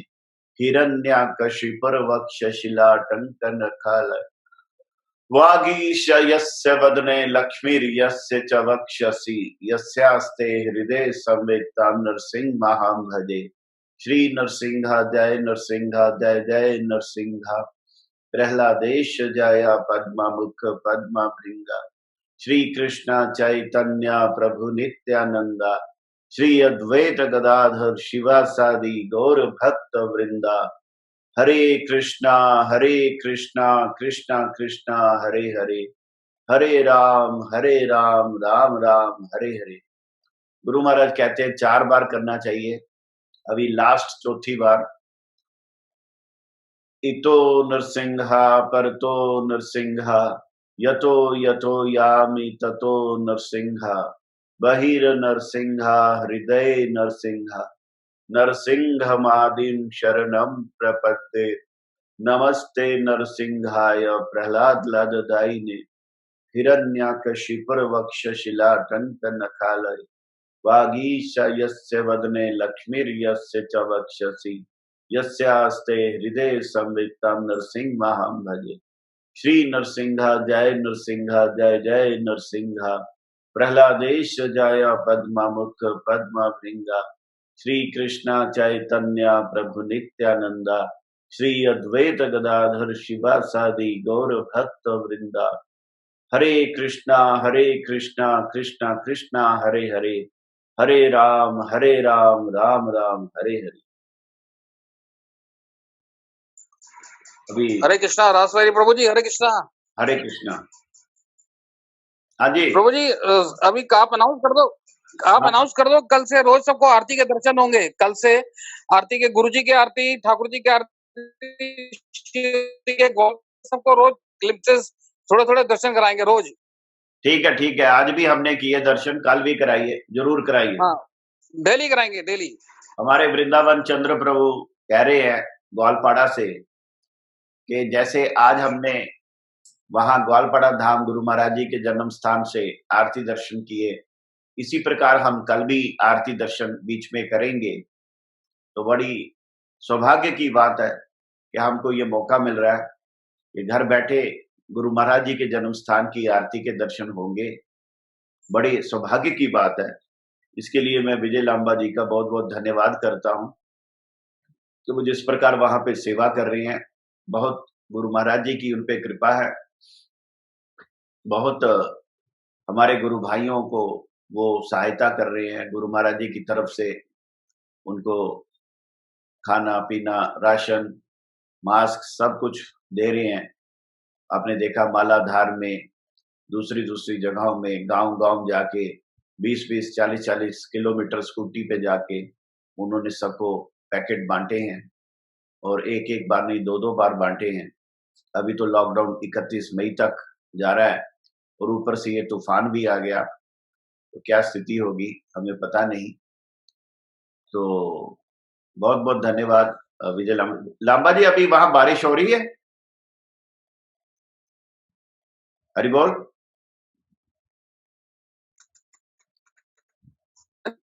[SPEAKER 3] हिरण्याकशिपुरवक्षशिलाटङ्कनखालय, वागीश यस्य वदने लक्ष्मीर्यस्य च वक्षसि, यस्यास्ते हृदये संवित् तं नरसिंहमहं भजे। श्री नरसिंह जय नरसिंह जय जय नरसिंह, प्रह्लादेश जय पद्ममुख पद्मभृंग, श्री कृष्ण चैतन्य प्रभु नित्यानंद, श्री अद्वैत गदाधर शिवासादि गौर भक्त वृंदा। हरे कृष्णा कृष्णा कृष्णा हरे हरे, हरे राम राम राम हरे हरे। गुरु महाराज कहते हैं 4 बार करना चाहिए, अभी लास्ट चौथी बार। इतो नरसिंहा परतो नरसिंहा, यतो यतो यामि ततो नरसिंहा, बहिर्नरसिंहा हृदय नरसिंहा, नरसिंहमादिं शरणं प्रपद्ये। नमस्ते नरसिंहाय प्रह्लादलाददायिने, हिरण्याकशिपुरवक्षशिलाटङ्कनखालय, वागीश यस्य वदने लक्ष्मीर्यस्य च वक्षसि, यस्यास्ते हृदये संवित् तं नरसिंहमहं भजे। श्री नरसिंह जय जय जय नरसिंह, प्रह्लादेश जय पद्ममुख पद्मभृंग, श्री कृष्ण चैतन्य प्रभु नित्यानंद, श्री अद्वैत गदाधर शिवासादि गौर भक्त वृंदा। हरे कृष्णा कृष्णा कृष्णा हरे हरे, हरे राम राम राम हरे हरे। अभी
[SPEAKER 4] हरे कृष्णा रासवारी प्रभु जी, हरे कृष्णा।
[SPEAKER 3] हरे कृष्णा। हाँ जी
[SPEAKER 4] प्रभु जी, अभी आप अनाउंस कर दो, आप अनाउंस कर दो, कल से रोज सबको आरती के दर्शन होंगे। कल से आरती के, गुरु जी की आरती, ठाकुर जी की आरती, सबको रोज क्लिप्सेस थोड़े थोड़े दर्शन कराएंगे रोज।
[SPEAKER 3] ठीक है, आज भी हमने किए दर्शन, कल भी कराइए, जरूर कराइए।
[SPEAKER 4] हाँ, डेली कराएंगे, डेली।
[SPEAKER 3] हमारे वृंदावन चंद्र प्रभु कह रहे हैं ग्वालपाड़ा से कि जैसे आज हमने वहां ग्वालपाड़ा धाम गुरु महाराज जी के जन्म स्थान से आरती दर्शन किए, इसी प्रकार हम कल भी आरती दर्शन बीच में करेंगे। तो बड़ी सौभाग्य की बात है कि हमको ये मौका मिल रहा है कि घर बैठे गुरु महाराज जी के जन्म स्थान की आरती के दर्शन होंगे। बड़ी सौभाग्य की बात है। इसके लिए मैं विजय लांबा जी का बहुत बहुत धन्यवाद करता हूं कि वो जिस प्रकार वहां पे सेवा कर रहे हैं, बहुत गुरु महाराज जी की उन पे कृपा है। बहुत हमारे गुरु भाइयों को वो सहायता कर रहे हैं, गुरु महाराज जी की तरफ से उनको खाना पीना, राशन, मास्क सब कुछ दे रहे हैं। आपने देखा मालाधार में, दूसरी जगहों में, गांव जाके 20-20, 40-40 किलोमीटर स्कूटी पे जाके उन्होंने सबको पैकेट बांटे हैं, और एक बार नहीं 2 बार बांटे हैं। अभी तो लॉकडाउन 31 मई तक जा रहा है, और ऊपर से ये तूफान भी आ गया, तो क्या स्थिति होगी हमें पता नहीं। तो बहुत बहुत धन्यवाद विजय लांबा जी। अभी वहां बारिश हो रही है? हरि बोल।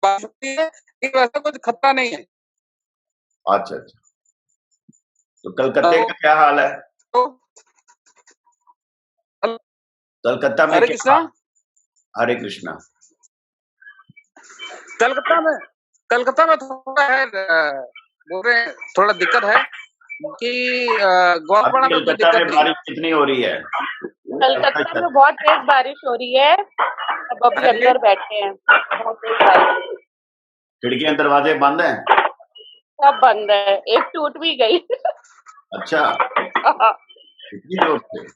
[SPEAKER 4] वैसा कुछ खतरा नहीं है।
[SPEAKER 3] अच्छा, तो कलकत्ते का क्या हाल है? कलकत्ता में
[SPEAKER 4] हरे
[SPEAKER 3] क्या
[SPEAKER 4] कृष्णा।
[SPEAKER 3] हाल? हरे कृष्णा।
[SPEAKER 4] कलकत्ता में थोड़ा है, बोल रहे हैं थोड़ा दिक्कत है कि ग्वालपाड़ा में कोई
[SPEAKER 3] कलकत्ता
[SPEAKER 4] दिक्कत
[SPEAKER 3] में
[SPEAKER 4] नहीं।
[SPEAKER 3] बारिश कितनी हो रही है?
[SPEAKER 5] कलकत्ता में बहुत तेज बारिश हो रही है। अब अभी अंदर बैठे हैं, बहुत तेज बारिश।
[SPEAKER 3] खिड़कियां दरवाजे बंद हैं?
[SPEAKER 5] सब बंद है, एक टूट भी गई।
[SPEAKER 3] अच्छा, इतनी जोर से।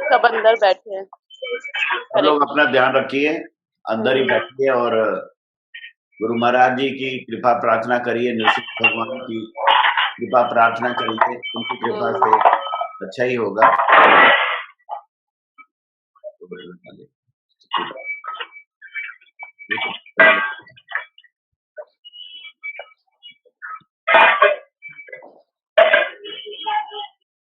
[SPEAKER 5] सब अंदर बैठे हैं।
[SPEAKER 3] सब लोग अपना ध्यान रखिए, अंदर ही बैठिए और गुरु महाराज जी की कृपा प्रार्थना करिए, नृसिंह भगवान की कृपा प्रार्थना करिए, उनकी कृपा से अच्छा ही होगा।